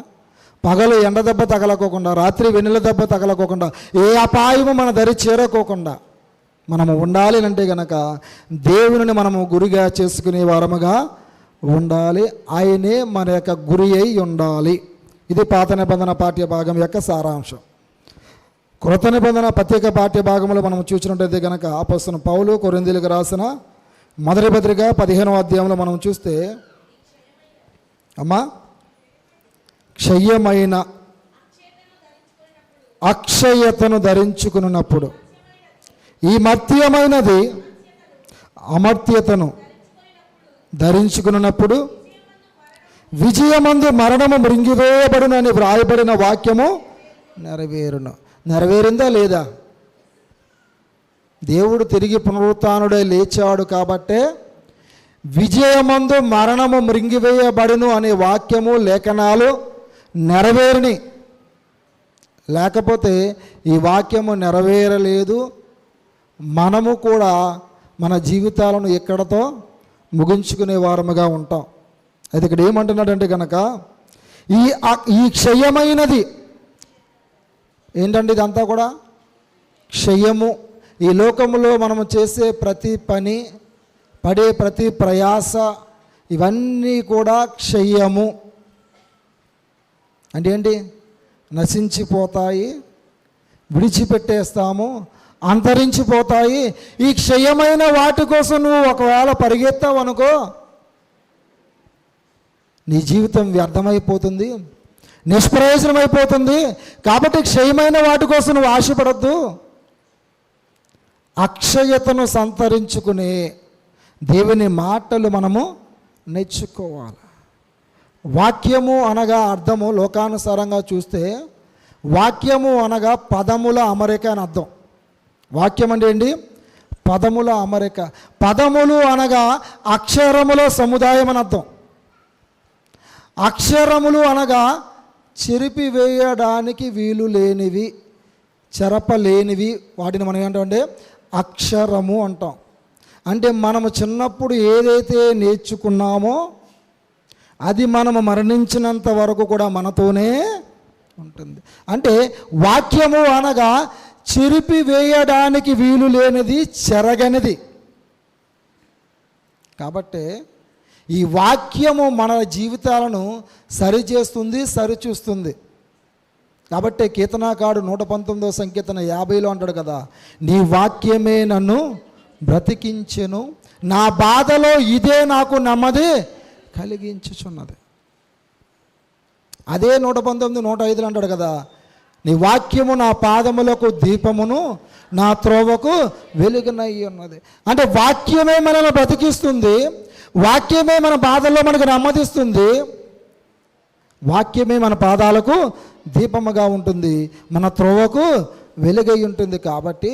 పగలు ఎండ దెబ్బ తగలకోకుండా, రాత్రి వెన్నెల దెబ్బ తగలకోకుండా, ఏ అపాయము మన దరి చేరకోకుండా మనము ఉండాలి అంటే గనక దేవుని మనము గురిగా చేసుకునే వారముగా ఉండాలి. ఆయనే మన యొక్క గురి అయి ఉండాలి. ఇది పాత నిబంధన పాఠ్య భాగం యొక్క సారాంశం. కృత నిబంధన ప్రత్యేక పాఠ్య భాగంలో మనం చూసినట్టయితే కనుక అపొస్తలుడైన పౌలు కొరింథీయులకు రాసిన మొదటి పత్రిక 15వ అధ్యాయంలో మనం చూస్తే, అమ్మా క్షయమైన అక్షయతను ధరించుకున్నప్పుడు, ఈ మర్త్యమైనది అమర్త్యతను ధరించుకున్నప్పుడు విజయమందు మరణము మృంగివేయబడునని వ్రాయబడిన వాక్యము నెరవేరును. నెరవేరిందా లేదా? దేవుడు తిరిగి పునరుత్థానుడై లేచాడు కాబట్టే విజయమందు మరణము మృంగివేయబడును అనే వాక్యము లేఖనాలు నెరవేరిని. లేకపోతే ఈ వాక్యము నెరవేరలేదు. మనము కూడా మన జీవితాలను ఎక్కడతో ముగించుకునే వారముగా ఉంటాం. అయితే ఇక్కడ ఏమంటున్నాడంటే కనుక ఈ క్షయమైనది ఏంటంటే ఇదంతా కూడా క్షయము. ఈ లోకములో మనము చేసే ప్రతి పని, పడే ప్రతి ప్రయాస ఇవన్నీ కూడా క్షయము. అంటే ఏంటి? నశించిపోతాయి, విడిచిపెట్టేస్తాము, అంతరించిపోతాయి. ఈ క్షయమైన వాటి కోసం నువ్వు ఒకవేళ పరిగెత్తావు అనుకో, నీ జీవితం వ్యర్థమైపోతుంది, నిష్ప్రయోజనమైపోతుంది. కాబట్టి క్షయమైన వాటి కోసం నువ్వు ఆశపడద్దు. అక్షయతను సంతరించుకునే దేవుని మాటలు మనము నేర్చుకోవాలి. వాక్యము అనగా అర్థము లోకానుసారంగా చూస్తే వాక్యము అనగా పదముల అమరిక అని అర్థం. వాక్యం అంటే ఏంటి? పదముల అమరిక. పదములు అనగా అక్షరముల సముదాయం అని అర్థం. అక్షరములు అనగా చెరిపివేయడానికి వీలు లేనివి, చెరపలేనివి. వాటిని మనం ఏంటంటే అక్షరము అంటాం. అంటే మనము చిన్నప్పుడు ఏదైతే నేర్చుకున్నామో అది మనము మరణించినంత వరకు కూడా మనతోనే ఉంటుంది. అంటే వాక్యము అనగా చెరిపివేయడానికి వీలు లేనిది, చెరగనిది. కాబట్టి ఈ వాక్యము మన జీవితాలను సరిచేస్తుంది, సరిచూస్తుంది. కాబట్టి కీర్తనాకారుడు 119వ సంకీర్తన 50లో అంటాడు కదా, నీ వాక్యమే నన్ను బ్రతికించెను, నా బాధలో ఇదే నాకు నెమ్మది కలిగించుచున్నది. అదే 119, 105లో అంటాడు కదా, నీ వాక్యము నా పాదములకు దీపమును, నా త్రోవకు వెలుగునై ఉన్నది. అంటే వాక్యమే మనల్ని బ్రతికిస్తుంది, వాక్యమే మన బాధల్లో మనకు నెమ్మదిస్తుంది, వాక్యమే మన పాదాలకు దీపముగా ఉంటుంది, మన త్రోవకు వెలుగై ఉంటుంది. కాబట్టి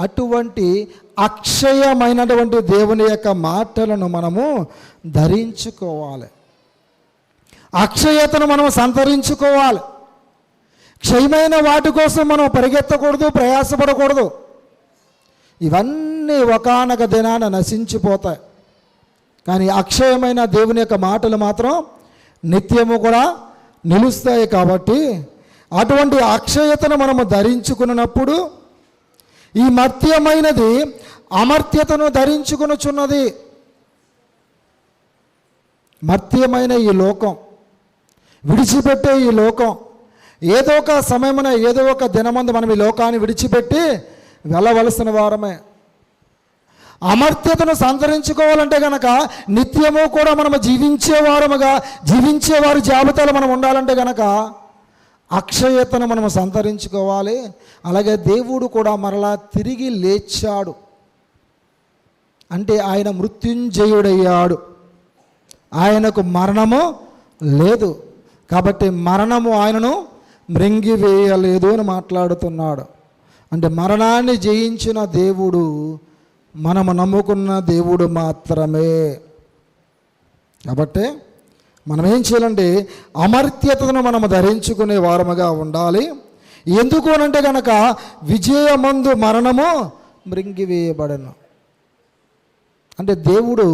అటువంటి అక్షయమైనటువంటి దేవుని యొక్క మాటలను మనము ధరించుకోవాలి, అక్షయతను మనం సంతరించుకోవాలి. క్షయమైన వాటి కోసం మనం పరిగెత్తకూడదు, ప్రయాసపడకూడదు. ఇవన్నీ ఒకానొక దినాన నశించిపోతాయి. కానీ అక్షయమైన దేవుని యొక్క మాటలు మాత్రం నిత్యము కూడా నిలుస్తాయి. కాబట్టి అటువంటి అక్షయతను మనము ధరించుకున్నప్పుడు ఈ మర్త్యమైనది అమర్త్యతను ధరించుకొనుచున్నది. మర్త్యమైన ఈ లోకం, విడిచిపెట్టే ఈ లోకం, ఏదో ఒక సమయమున ఏదో ఒక దినమందు మనం ఈ లోకాన్ని విడిచిపెట్టి వెళ్ళవలసిన వారమే. అమర్త్యతను సంతరించుకోవాలంటే కనుక నిత్యము కూడా మనము జీవించేవారి జాబితాలో మనం ఉండాలంటే కనుక అక్షయతను మనము సంతరించుకోవాలి. అలాగే దేవుడు కూడా మరలా తిరిగి లేచాడు అంటే ఆయన మృత్యుంజయుడయ్యాడు, ఆయనకు మరణము లేదు. కాబట్టి మరణము ఆయనను మృంగివేయలేదు అని మాట్లాడుతున్నాడు. అంటే మరణాన్ని జయించిన దేవుడు మనము నమ్ముకున్న దేవుడు మాత్రమే. కాబట్టి మనం ఏం చేయాలంటే అమర్త్యతను మనము ధరించుకునే వారముగా ఉండాలి. ఎందుకు అనంటే కనుక విజయమందు మరణము మృంగివేయబడను. అంటే దేవుడు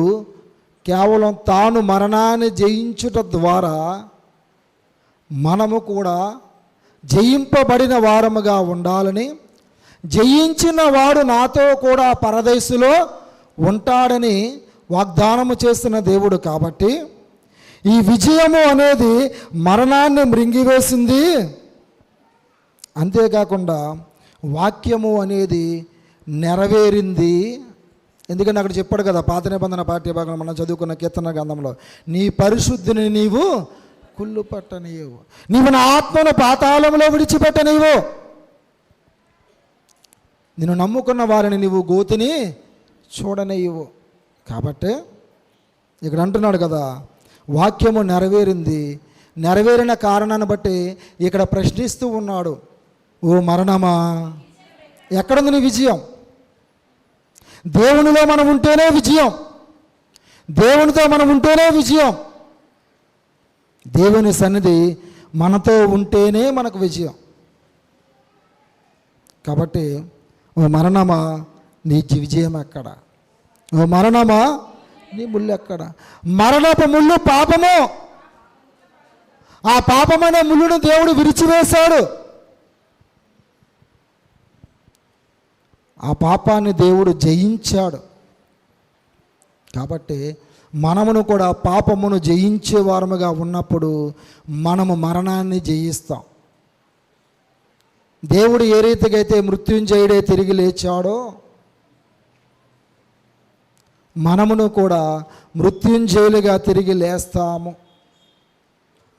కేవలం తాను మరణాన్ని జయించుట ద్వారా మనము కూడా జయింపబడిన వారముగా ఉండాలని, జయించిన వాడు నాతో కూడా పరదేశులో ఉంటాడని వాగ్దానము చేస్తున్న దేవుడు. కాబట్టి ఈ విజయము అనేది మరణాన్ని మృంగివేసింది. అంతేకాకుండా వాక్యము అనేది నెరవేరింది. ఎందుకంటే అక్కడ చెప్పాడు కదా, పాత నిబంధన పాఠ్యభాగం మనం చదువుకున్న కీర్తన గ్రంథంలో, నీ పరిశుద్ధిని నీవు కుళ్ళు పట్టనీయవు, నీవు నా ఆత్మను పాతాళంలో విడిచిపెట్టనీవు, నిన్ను నమ్ముకున్న వారిని నీవు గోతిని చూడనీయవు. కాబట్టి ఇక్కడ అంటున్నాడు కదా, వాక్యము నెరవేరింది. నెరవేరిన కారణాన్ని బట్టి ఇక్కడ ప్రశ్నిస్తూ ఉన్నాడు, ఓ మరణమా ఎక్కడుంది నీ విజయం? దేవునిలో మనం ఉంటేనే విజయం, దేవునితో మనం ఉంటేనే విజయం. దేవుని సన్నిధి మనతో ఉంటేనే మనకు విజయం. కాబట్టి ఓ మరణమా నీ విజయం ఎక్కడ? ఓ మరణమా నీ ముళ్ళు ఎక్కడ? మరణపు ముళ్ళు పాపము. ఆ పాపమనే ముళ్ళును దేవుడు విరిచివేశాడు. ఆ పాపాన్ని దేవుడు జయించాడు. కాబట్టి మనమును కూడా పాపమును జయించే వారముగా ఉన్నప్పుడు మనము మరణాన్ని జయిస్తాం. దేవుడు ఏ రీతిగా అయితే మృత్యుంజయుడే తిరిగి లేచాడో మనమును కూడా మృత్యుంజయులుగా తిరిగి లేస్తాము.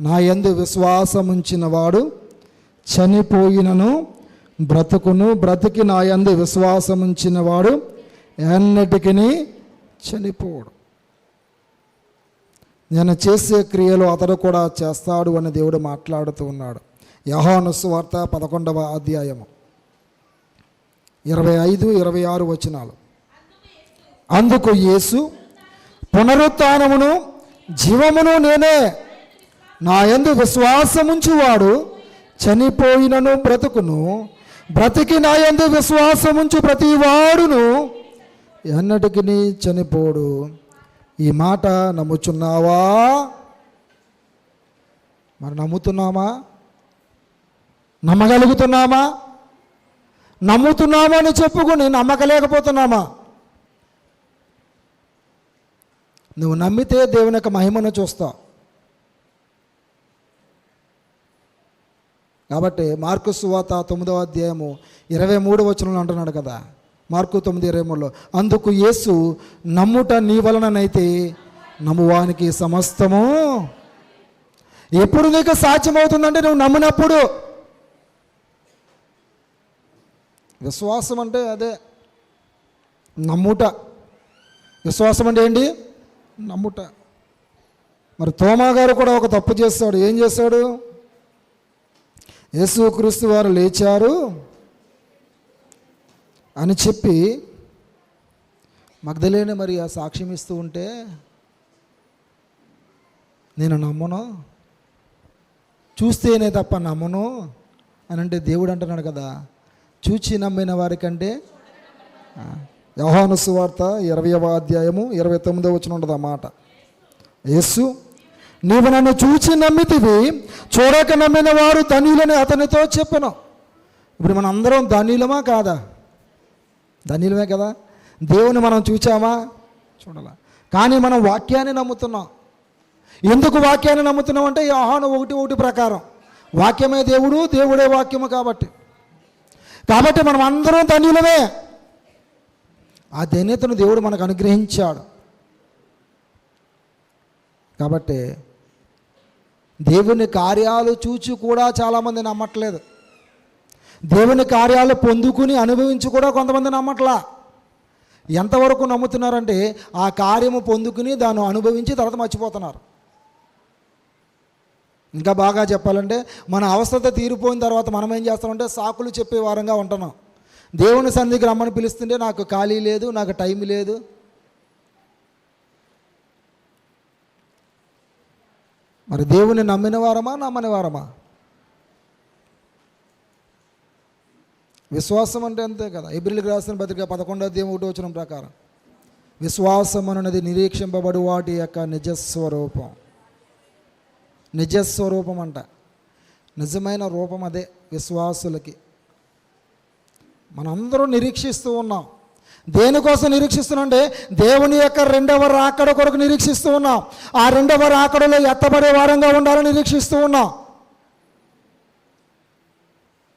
నా యందు విశ్వాసముంచిన వాడు చనిపోయినను బ్రతుకును, బ్రతికి నా యందు విశ్వాసముంచిన వాడు ఎన్నటికీ చనిపోడు. నేను చేసే క్రియలు అతడు కూడా చేస్తాడు అని దేవుడు మాట్లాడుతూ ఉన్నాడు. యోహాను సువార్త 11వ అధ్యాయము 25, 26 వచనాలు. అందుకు యేసు, పునరుత్థానమును జీవమును నేనే. నా యందు విశ్వాసముంచువాడు చనిపోయినను బ్రతుకును, బ్రతికి నా యందు విశ్వాసముంచు ప్రతివాడును ఎన్నటికి చనిపోడు. ఈ మాట నమ్ముచున్నావా? మరి నమ్ముతున్నామా? నమ్మగలుగుతున్నామా? నమ్ముతున్నామా అని చెప్పుకుని నమ్మకలేకపోతున్నామా? నువ్వు నమ్మితే దేవుని యొక్క మహిమను చూస్తావు. కాబట్టి మార్కు సువార్త 9వ అధ్యాయము 23 వచనంలో అంటున్నాడు కదా, మార్కు 9:23లో, అందుకు యేసు, నమ్ముట నీ వలననైతే నమ్మువానికి సమస్తము. ఎప్పుడు నీకు సాధ్యమవుతుందంటే నువ్వు నమ్మినప్పుడు. విశ్వాసం అంటే అదే నమ్ముట. విశ్వాసం అంటే ఏంటి? నమ్ముట. మరి తోమా గారు కూడా ఒక తప్పు చేస్తాడు. ఏం చేశాడు? యేసుక్రీస్తు వారు లేచారు అని చెప్పి మగ్దలేనే మరి ఆ సాక్ష్యం ఇస్తూ ఉంటే నేను నమ్మను, చూస్తేనే తప్ప నమ్మను అని అంటే దేవుడు అంటున్నాడు కదా, చూచి నమ్మిన వారికంటే. యోహాను సువార్త 20వ అధ్యాయము 29వ వచనం ఉంటుంది ఆ మాట. యేసు, నీవు నన్ను చూచి నమ్మితివి, చూడక నమ్మిన వారు ధన్యులని అతనితో చెప్పను. ఇప్పుడు మనం అందరం ధన్యులమా కాదా? ధన్యులమే కదా. దేవుని మనం చూచామా? చూడాల. కానీ మనం వాక్యాన్ని నమ్ముతున్నాం. ఎందుకు వాక్యాన్ని నమ్ముతున్నాం అంటే యోహాను 1:1 ప్రకారం వాక్యమే దేవుడు, దేవుడే వాక్యము. కాబట్టి మనం అందరం ధన్యులమే. ఆ ధన్యతను దేవుడు మనకు అనుగ్రహించాడు. కాబట్టి దేవుని కార్యాలు చూచి కూడా చాలామంది నమ్మట్లేదు. దేవుని కార్యాలు పొందుకుని అనుభవించి కూడా కొంతమంది నమ్మట్లా. ఎంతవరకు నమ్ముతున్నారంటే ఆ కార్యము పొందుకుని దాన్ని అనుభవించి తర్వాత మర్చిపోతున్నారు. ఇంకా బాగా చెప్పాలంటే మన అవస్థత తీరిపోయిన తర్వాత మనం ఏం చేస్తామంటే సాకులు చెప్పే వారంగా ఉంటున్నాం. దేవుని సన్నిధికి రమ్మని పిలుస్తుంటే నాకు ఖాళీ లేదు, నాకు టైం లేదు. మరి దేవుని నమ్మిన వారమా, నమ్మని వారమా? విశ్వాసం అంటే అంతే కదా. హెబ్రీయులకు రాసిన పత్రిక 11వ అధ్యాయం 1వ వచనం ప్రకారం విశ్వాసం అన్నది నిరీక్షింపబడు వాటి యొక్క నిజస్వరూపం. నిజస్వరూపం అంట, నిజమైన రూపం అదే విశ్వాసులకి. మనందరూ నిరీక్షిస్తూ ఉన్నాం. దేనికోసం నిరీక్షిస్తున్నాం అంటే దేవుని యొక్క 2వ రాకడ కొరకు నిరీక్షిస్తూ ఉన్నాం. ఆ 2వ రాకడలో ఎత్తబడే వారంగా ఉండాలని నిరీక్షిస్తూ ఉన్నాం.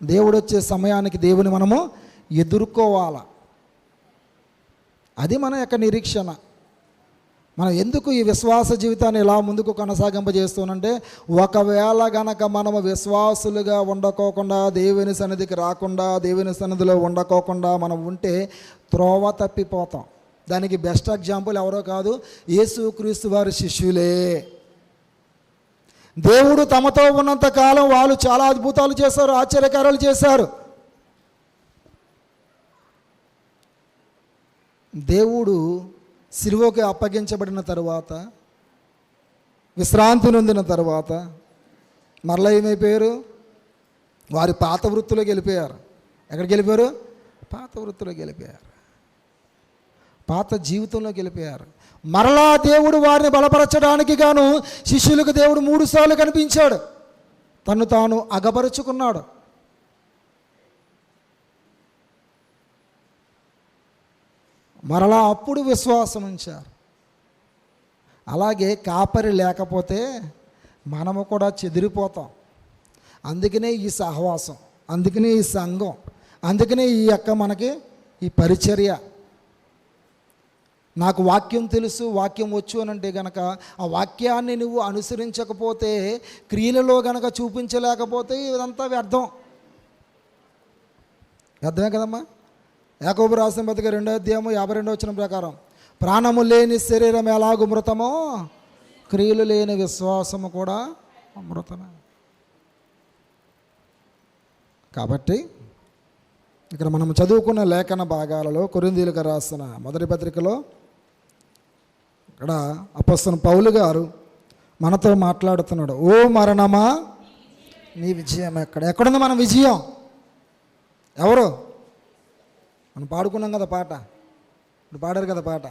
దేవుడు వచ్చే సమయానికి దేవుని మనము ఎదుర్కోవాలా. అది మన యొక్క నిరీక్షణ. మనం ఎందుకు ఈ విశ్వాస జీవితాన్ని ఇలా ముందుకు కొనసాగింపజేస్తానంటే, ఒకవేళ గనక మనము విశ్వాసులుగా ఉండకోకుండా, దేవుని సన్నిధికి రాకుండా, దేవుని సన్నిధిలో ఉండకోకుండా మనం ఉంటే త్రోవ తప్పిపోతాం. దానికి బెస్ట్ ఎగ్జాంపుల్ ఎవరో కాదు, యేసుక్రీస్తు వారి శిష్యులే. దేవుడు తమతో ఉన్నంత కాలం వాళ్ళు చాలా అద్భుతాలు చేశారు, ఆశ్చర్యకార్యాలు చేశారు. దేవుడు సిలువకు అప్పగించబడిన తరువాత, విశ్రాంతి నొందిన తరువాత మరలా ఏమైపోయారు? వారి పాత వృత్తిలోకి వెళ్ళిపోయారు. ఎక్కడికి వెళ్ళిపోయారు? పాత వృత్తిలోకి వెళ్ళిపోయారు, పాత జీవితంలోకి వెళ్ళిపోయారు. మరలా దేవుడు వారిని బలపరచడానికి గాను శిష్యులకు దేవుడు 3 సార్లు కనిపించాడు, తను తాను అగపరుచుకున్నాడు. మరలా అప్పుడు విశ్వాసం ఉంచారు. అలాగే కాపరి లేకపోతే మనము కూడా చెదిరిపోతాం. అందుకనే ఈ సహవాసం, అందుకనే ఈ సంఘం, అందుకనే ఈ మనకి ఈ పరిచర్య. నాకు వాక్యం తెలుసు, వాక్యం వచ్చు అని అంటే గనక ఆ వాక్యాన్ని నువ్వు అనుసరించకపోతే, క్రియలలో గనక చూపించలేకపోతే ఇదంతా వ్యర్థం. వ్యర్థమే కదమ్మా. యాకోబు రాసిన పత్రిక 2వ అధ్యాయము 52వ వచనం ప్రకారం, ప్రాణము లేని శరీరం ఎలాగూ మృతమో, క్రియలు లేని విశ్వాసము కూడా మృతమే. కాబట్టి ఇక్కడ మనం చదువుకున్న లేఖన భాగాలలో కొరింథీయులకు రాసిన మొదటి పత్రికలో ఇక్కడ అపొస్తలుడైన పౌలు గారు మనతో మాట్లాడుతున్నాడు. ఓ మరణమా నీ విజయం ఎక్కడుంది? మన విజయం ఎవరు? మనం పాడుకున్నాం కదా పాట, ఇప్పుడు పాడారు కదా పాట,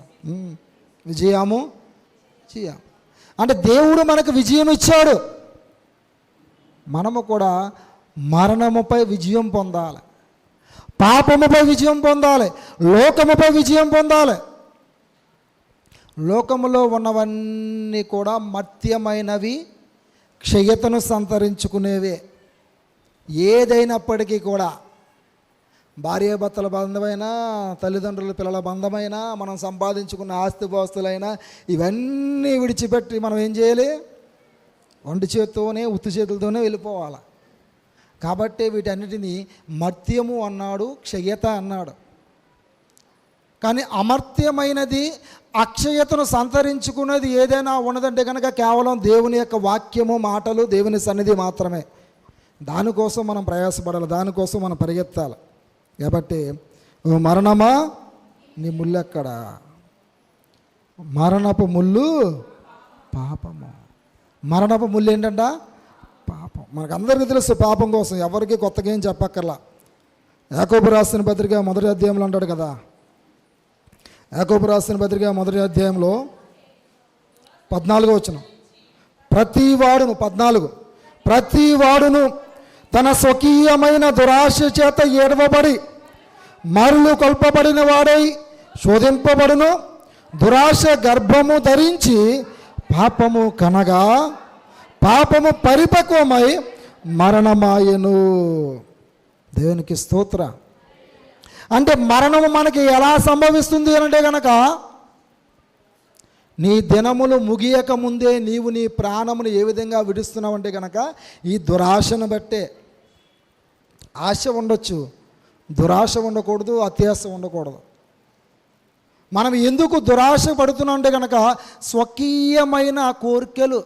విజయము విజయం అంటే దేవుడు మనకు విజయం ఇచ్చాడు. మనము కూడా మరణముపై విజయం పొందాలి, పాపముపై విజయం పొందాలి, లోకముపై విజయం పొందాలి. లోకములో ఉన్నవన్నీ కూడా మర్త్యమైనవి, క్షయతను సంతరించుకునేవే. ఏదైనప్పటికీ కూడా భార్యాభర్తల బంధమైనా, తల్లిదండ్రుల పిల్లల బంధమైనా, మనం సంపాదించుకున్న ఆస్తిపాస్తులైనా ఇవన్నీ విడిచిపెట్టి మనం ఏం చేయాలి? ఒంటి చేతితోనే, ఉత్తి చేతులతోనే వెళ్ళిపోవాలి. కాబట్టి వీటన్నిటినీ మర్త్యము అన్నాడు, క్షయత అన్నాడు. కానీ అమర్త్యమైనది, అక్షయతను సంతరించుకున్నది ఏదైనా ఉన్నదంటే కనుక కేవలం దేవుని యొక్క వాక్యము, మాటలు, దేవుని సన్నిధి మాత్రమే. దానికోసం మనం ప్రయాసపడాలి, దానికోసం మనం పరిగెత్తాలి. కాబట్టి మరణమా నీ ముళ్ళు ఎక్కడ? మరణపు ముళ్ళు పాపము. మరణపు ముళ్ళు ఏంటంట? పాపం. మనకు అందరికీ తెలుసు పాపం కోసం, ఎవరికి కొత్తగా ఏం చెప్పక్కర్లా. యాకోబు రాసిన పత్రిక 1వ అధ్యాయంలో అంటాడు కదా, యాకోబు రాసిన పత్రిక 1వ అధ్యాయంలో 14వ వచనం, ప్రతి వాడును తన స్వకీయమైన దురాశ చేత ఏడవబడి మరులు కొల్పబడిన వాడై శోధింపబడును. దురాశ గర్భము ధరించి పాపము కనగా, పాపము పరిపక్వమై మరణమాయను. దేవునికి స్తోత్ర. అంటే మరణము మనకి ఎలా సంభవిస్తుంది అంటే కనుక, నీ దినములు ముగియక ముందే నీవు నీ ప్రాణమును ఏ విధంగా విడుస్తున్నావు అంటే కనుక ఈ దురాశను బట్టే. ఆశ ఉండొచ్చు, దురాశ ఉండకూడదు, అత్యాశ ఉండకూడదు. మనం ఎందుకు దురాశ పడుతున్నాం అంటే కనుక స్వకీయమైన కోరికలు.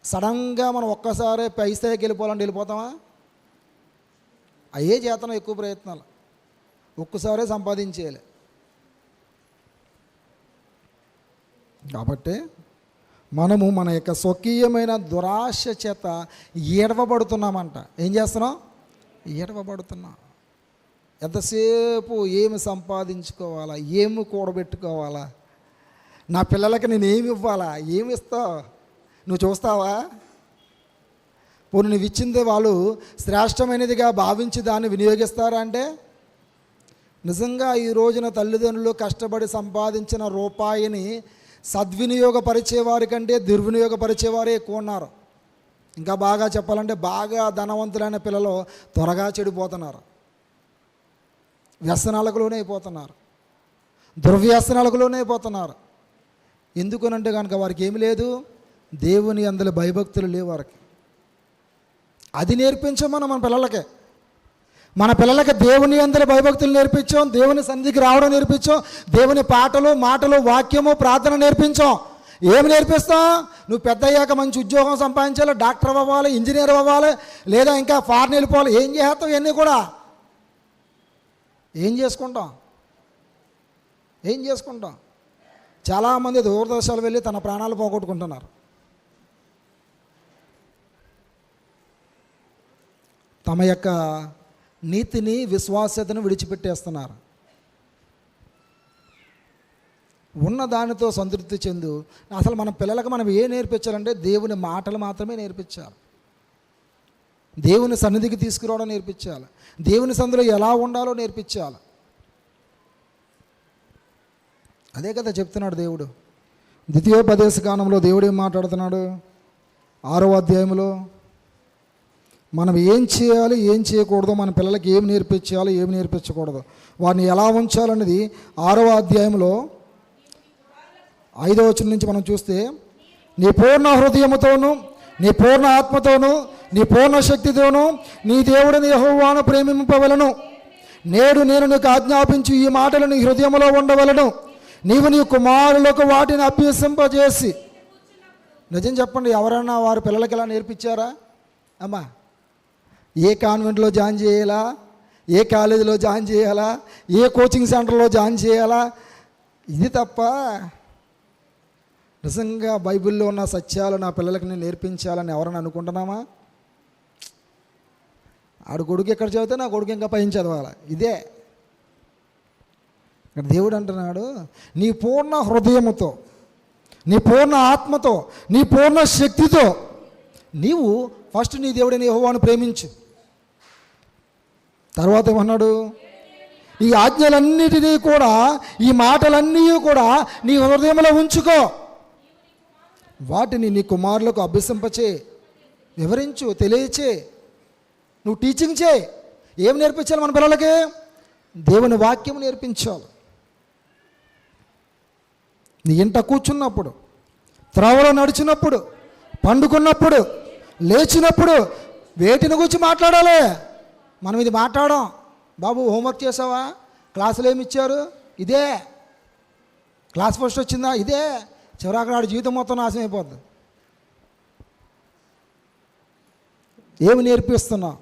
సడన్గా మనం ఒక్కసారి పైస్థాయికి వెళ్ళిపోవాలంటే వెళ్ళిపోతామా? అయ్యే చేతనం ఎక్కువ ప్రయత్నాలు, ఒక్కసారే సంపాదించేయాలి. కాబట్టి మనము మన యొక్క స్వకీయమైన దురాశ చేత ఏడవబడుతున్నామంట. ఏం చేస్తున్నాం? ఏడవబడుతున్నాం. ఎంతసేపు ఏమి సంపాదించుకోవాలా, ఏమి కూడబెట్టుకోవాలా, నా పిల్లలకి నేను ఏమి ఇవ్వాలా, ఏమి ఇస్తావు నువ్వు చూస్తావా? పోనీ నువ్వు ఇచ్చింది వాళ్ళు శ్రేష్టమైనదిగా భావించి దాన్ని వినియోగిస్తారా అంటే? నిజంగా ఈ రోజున తల్లిదండ్రులు కష్టపడి సంపాదించిన రూపాయిని సద్వినియోగపరిచేవారి కంటే దుర్వినియోగపరిచేవారే ఎక్కువ ఉన్నారు. ఇంకా బాగా చెప్పాలంటే బాగా ధనవంతులైన పిల్లలు త్వరగా చెడిపోతున్నారు, వ్యసనాలకు లోనే అయిపోతున్నారు, దుర్వ్యసనాలకు లోనే అయిపోతున్నారు. ఎందుకనంటే కనుక వారికి ఏమి లేదు, దేవుని అందులో భయభక్తులు లేవు వారికి. అది నేర్పించమని మన పిల్లలకి దేవుని అందరి భయభక్తులు నేర్పించాం, దేవుని సన్నిధికి రావడం నేర్పించాం, దేవుని పాటలు, మాటలు, వాక్యము, ప్రార్థన నేర్పించాం. ఏమి నేర్పిస్తాం? నువ్వు పెద్ద అయ్యాక మంచి ఉద్యోగం సంపాదించాలి, డాక్టర్ అవ్వాలి, ఇంజనీర్ అవ్వాలి, లేదా ఇంకా ఫారెన్ వెళ్ళిపోవాలి. ఏం చేస్తావు? ఇవన్నీ కూడా ఏం చేసుకుంటాం? ఏం చేసుకుంటాం? చాలామంది దూరదర్శనాలు వెళ్ళి తన ప్రాణాలు పోగొట్టుకుంటున్నారు. తమ యొక్క నీతిని, విశ్వాస్యతను విడిచిపెట్టేస్తున్నారు. ఉన్న దానితో సంతృప్తి చెందు. అసలు మన పిల్లలకు మనం ఏం నేర్పించాలంటే దేవుని మాటలు మాత్రమే నేర్పించాలి. దేవుని సన్నిధికి తీసుకురావడం నేర్పించాలి. దేవుని సన్నిధిలో ఎలా ఉండాలో నేర్పించాలి. అదే కదా చెప్తున్నాడు దేవుడు. ద్వితీయోపదేశ కాలంలో దేవుడు ఏం మాట్లాడుతున్నాడు? 6వ అధ్యాయంలో మనం ఏం చేయాలి, ఏం చేయకూడదు, మన పిల్లలకి ఏం నేర్పించాలి, ఏం నేర్పించకూడదు, వారిని ఎలా ఉంచాలన్నది 6వ అధ్యాయంలో 5వ వచనం నుంచి మనం చూస్తే, నీ పూర్ణ హృదయముతోను, నీ పూర్ణ ఆత్మతోను, నీ పూర్ణ శక్తితోను నీ దేవుడిని యెహోవాను ప్రేమింపవలను. నేడు నేను నీకు ఆజ్ఞాపించు ఈ మాటలు నీ హృదయంలో ఉండవలను. నీవు నీ కుమారులకు వాటిని అభ్యసింపజేసి. నిజం చెప్పండి, ఎవరైనా వారి పిల్లలకి ఇలా నేర్పించారా? అమ్మా, ఏ కాన్వెంట్లో జాయిన్ చేయాలా, ఏ కాలేజీలో జాయిన్ చేయాలా, ఏ కోచింగ్ సెంటర్లో జాయిన్ చేయాలా? ఇది తప్ప నిజంగా బైబిల్లో ఉన్న సత్యాలు నా పిల్లలకి నేను నేర్పించాలని ఎవరైనా అనుకుంటున్నామా? ఆడు కొడుకు ఎక్కడ చదివితే నా కొడుకు ఇంకా పైన చదవాలి. ఇదే ఇక్కడ దేవుడు అంటున్నాడు, నీ పూర్ణ హృదయముతో, నీ పూర్ణ ఆత్మతో, నీ పూర్ణ శక్తితో నీవు ఫస్ట్ నీ దేవుడిని యెహోవాను ప్రేమించు. తర్వాత ఏమన్నాడు? ఈ ఆజ్ఞలన్నిటినీ కూడా, ఈ మాటలన్నీ కూడా నీ హృదయంలో ఉంచుకో. వాటిని నీ కుమారులకు అభ్యసింపచే, వివరించు, తెలియచే, నువ్వు టీచింగ్ చేయి. ఏం నేర్పించాలి మన పిల్లలకి? దేవుని వాక్యం నేర్పించాలి. నీ ఇంట కూర్చున్నప్పుడు, త్రోవలో నడిచినప్పుడు, పండుకున్నప్పుడు, లేచినప్పుడు వేటిని గురించి మాట్లాడాలి? మనం ఇది మాట్లాడాం. బాబు హోంవర్క్ చేసావా? క్లాసులు ఏమి ఇచ్చారు? ఇదే. క్లాస్ ఫస్ట్ వచ్చిందా? ఇదే. చివరాక జీవితం మొత్తం నాశనం అయిపోద్ది. ఏమి నేర్పిస్తున్నావు?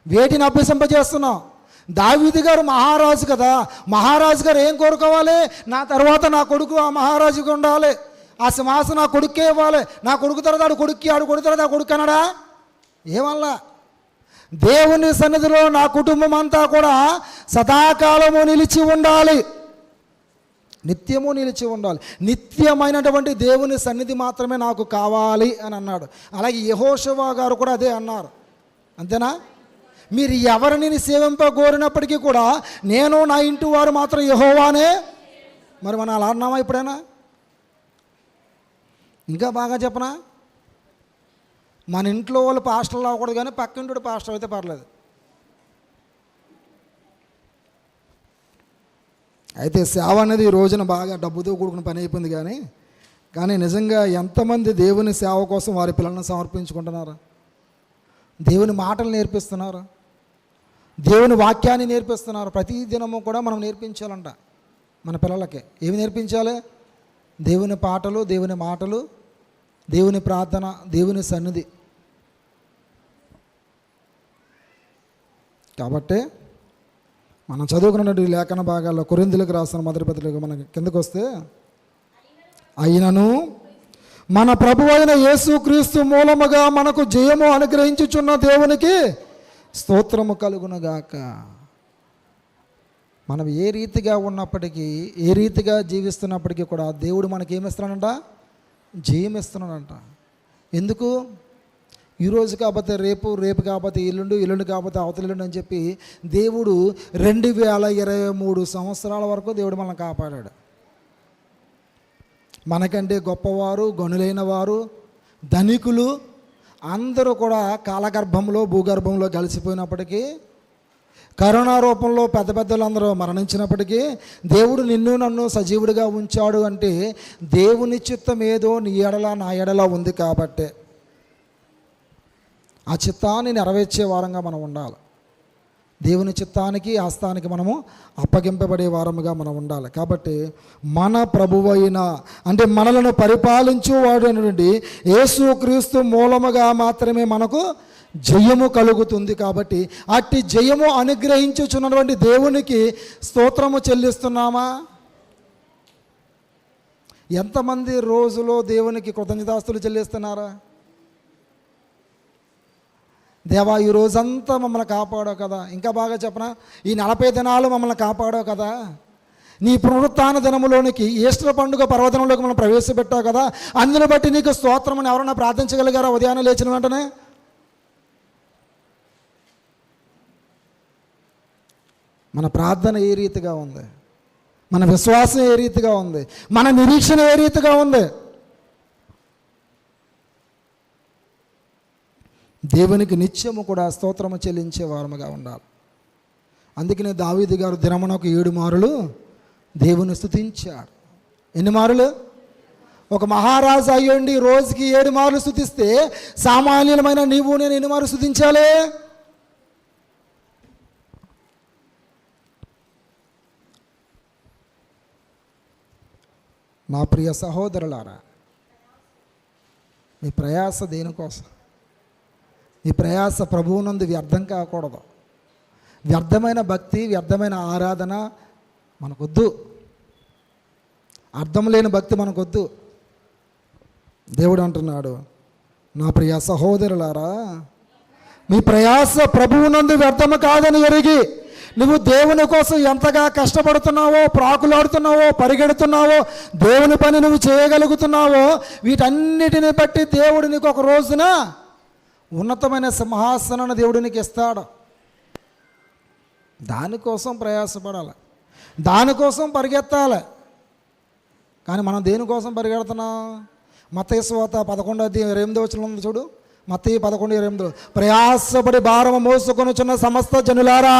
వేటిని అభ్యసింపజేస్తున్నావు? దావీదు గారు మహారాజు కదా, మహారాజు గారు ఏం కోరుకోవాలి? నా తర్వాత నా కొడుకు ఆ మహారాజుగా ఉండాలి, ఆ సింహాసనం నా కొడుకే ఇవ్వాలి, నా కొడుకు తర్వాత ఆడు కొడుక్కి, ఆడు కొడుకు తర్వాత ఆ కొడుకు అన్నాడా? ఏమల్లా? దేవుని సన్నిధిలో నా కుటుంబం అంతా కూడా సదాకాలము నిలిచి ఉండాలి, నిత్యము నిలిచి ఉండాలి. నిత్యమైనటువంటి దేవుని సన్నిధి మాత్రమే నాకు కావాలి అని అన్నాడు. అలాగే యెహోషువ గారు కూడా అదే అన్నారు. అంతేనా? మీరు ఎవరిని సేవింపగోరినప్పటికీ కూడా నేను నా ఇంటి వారు మాత్రం యెహోవానే. మరి మనం అలా అన్నామా ఎప్పుడైనా? ఇంకా బాగా చెప్పనా, మన ఇంట్లో వాళ్ళు పాస్టర్లు అవ్వకూడదు, కానీ పక్కింటి పాస్టర్ అయితే పర్లేదు. అయితే సేవ అనేది ఈ రోజున బాగా డబ్బుతో కూడుకున్న పని అయిపోయింది. కానీ నిజంగా ఎంతమంది దేవుని సేవ కోసం వారి పిల్లలను సమర్పించుకుంటున్నారు? దేవుని మాటలు నేర్పిస్తున్నారు, దేవుని వాక్యాన్ని నేర్పిస్తున్నారు. ప్రతి దినము కూడా మనం నేర్పించాలంట మన పిల్లలకి. ఏమి నేర్పించాలి? దేవుని పాటలు, దేవుని మాటలు, దేవుని ప్రార్థన, దేవుని సన్నిధి. కాబట్టి మనం చదువుకున్నటువంటి లేఖన భాగాల్లో కొరింథీయులకు రాసిన మొదటి పత్రిక మనకి కిందకు వస్తే, అయినను మన ప్రభువైన యేసుక్రీస్తు మూలముగా మనకు జయము అనుగ్రహించుచున్న దేవునికి స్తోత్రము కలుగునుగాక. మనం ఏ రీతిగా ఉన్నప్పటికీ, ఏ రీతిగా జీవిస్తున్నప్పటికీ కూడా దేవుడు మనకి ఏమిస్తున్నాడంట? జయం ఇస్తున్నాడంట. ఎందుకు? ఈరోజు కాకపోతే రేపు, రేపు కాకపోతే ఎల్లుండి, ఎల్లుండి కాకపోతే అవతల ఎల్లుండి అని చెప్పి దేవుడు 2023 సంవత్సరాల వరకు దేవుడు మనల్ని కాపాడాడు. మనకంటే గొప్పవారు, గనులైన వారు, ధనికులు అందరూ కూడా కాలగర్భంలో, భూగర్భంలో కలిసిపోయినప్పటికీ, కరోనా రూపంలో పెద్ద పెద్దలందరూ మరణించినప్పటికీ దేవుడు నిన్ను నన్ను సజీవుడిగా ఉంచాడు అంటే దేవుని చిత్తం ఏదో నీ ఎడల నా ఎడల ఉంది. కాబట్టి ఆ చిత్తాన్ని నెరవేర్చే వారంగా మనం ఉండాలి. దేవుని చిత్తానికి, ఆస్థానికి మనము అప్పగింపబడే వారముగా మనం ఉండాలి. కాబట్టి మన ప్రభువైన, అంటే మనలను పరిపాలించువాడు అనేటువంటి యేసుక్రీస్తు మూలముగా మాత్రమే మనకు జయము కలుగుతుంది. కాబట్టి అట్టి జయము అనుగ్రహించుచున్నటువంటి దేవునికి స్తోత్రము చెల్లిస్తున్నామా? ఎంతమంది రోజులో దేవునికి కృతజ్ఞతాస్తులు చెల్లిస్తున్నారా? దేవా ఈ రోజంతా మమ్మల్ని కాపాడావు కదా, ఇంకా బాగా చెప్పనా ఈ 40 దినాలు మమ్మల్ని కాపాడావు కదా, నీ పునరుత్థాన దినములోనికి ఈస్టర్ పండుగ పర్వదినంలోకి మనం ప్రవేశపెట్టావు కదా, అందుని బట్టి నీకు స్తోత్రం అని ఎవరైనా ప్రార్థించగలిగారా ఉదయాన్నే లేచిన వెంటనే? మన ప్రార్థన ఏ రీతిగా ఉంది? మన విశ్వాసం ఏ రీతిగా ఉంది? మన నిరీక్షణ ఏ రీతిగా ఉంది? దేవునికి నిత్యము కూడా స్తోత్రము చెల్లించే వారముగా ఉండాలి. అందుకనే దావీదు గారు దినమునకు 7 మారులు దేవుని స్తుతించాడు. ఎన్ని మారులు? ఒక మహారాజు అయ్యండి రోజుకి 7 మార్లు స్తుతిస్తే సామాన్యులమైన నీవు నేను ఎన్ని మార్లు స్తుతించాలి? నా ప్రియ సహోదరులారా, మీ ప్రయాస దేనికోసం? మీ ప్రయాస ప్రభువునందు వ్యర్థం కాకూడదు. వ్యర్థమైన భక్తి, వ్యర్థమైన ఆరాధన మనకొద్దు. అర్థం లేని భక్తి మనకొద్దు. దేవుడు అంటున్నాడు, నా ప్రియ సహోదరులారా, మీ ప్రయాస ప్రభువునందు వ్యర్థము కాదని ఎరిగి నువ్వు దేవుని కోసం ఎంతగా కష్టపడుతున్నావో, ప్రాకులాడుతున్నావో, పరిగెడుతున్నావో, దేవుని పని నువ్వు చేయగలుగుతున్నావో, వీటన్నిటిని బట్టి దేవుడు నీకు ఒక రోజున ఉన్నతమైన సింహాసనాన్ని దేవుడు నీకు ఇస్తాడు. దానికోసం ప్రయాసపడాలి, దానికోసం పరిగెత్తాలి. కానీ మనం దేనికోసం పరిగెడుతున్నాం? మత్తయి సువార్త 11:28 చూడు. మత్తయి 11:28 ప్రయాసపడి భారము మోసుకొనుచున్న సమస్త జనులారా,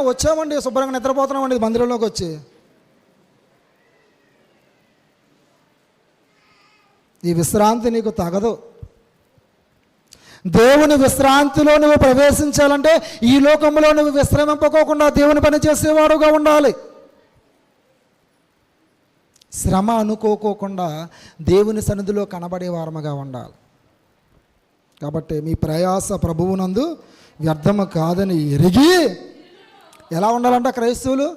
వచ్చామండి, శుభ్రంగా నిద్రపోతున్నామండి మందిరంలోకి వచ్చి. ఈ విశ్రాంతి నీకు తగదు. దేవుని విశ్రాంతిలో నువ్వు ప్రవేశించాలంటే ఈ లోకంలో నువ్వు విశ్రమింపకోకుండా దేవుని పని చేసేవాడుగా ఉండాలి. శ్రమ అనుకోకుండా దేవుని సన్నిధిలో కనబడే వారముగా ఉండాలి. కాబట్టి మీ ప్రయాస ప్రభువునందు వ్యర్థము కాదని ఎరిగి ఎలా ఉండాలంట? క్రైస్తవులు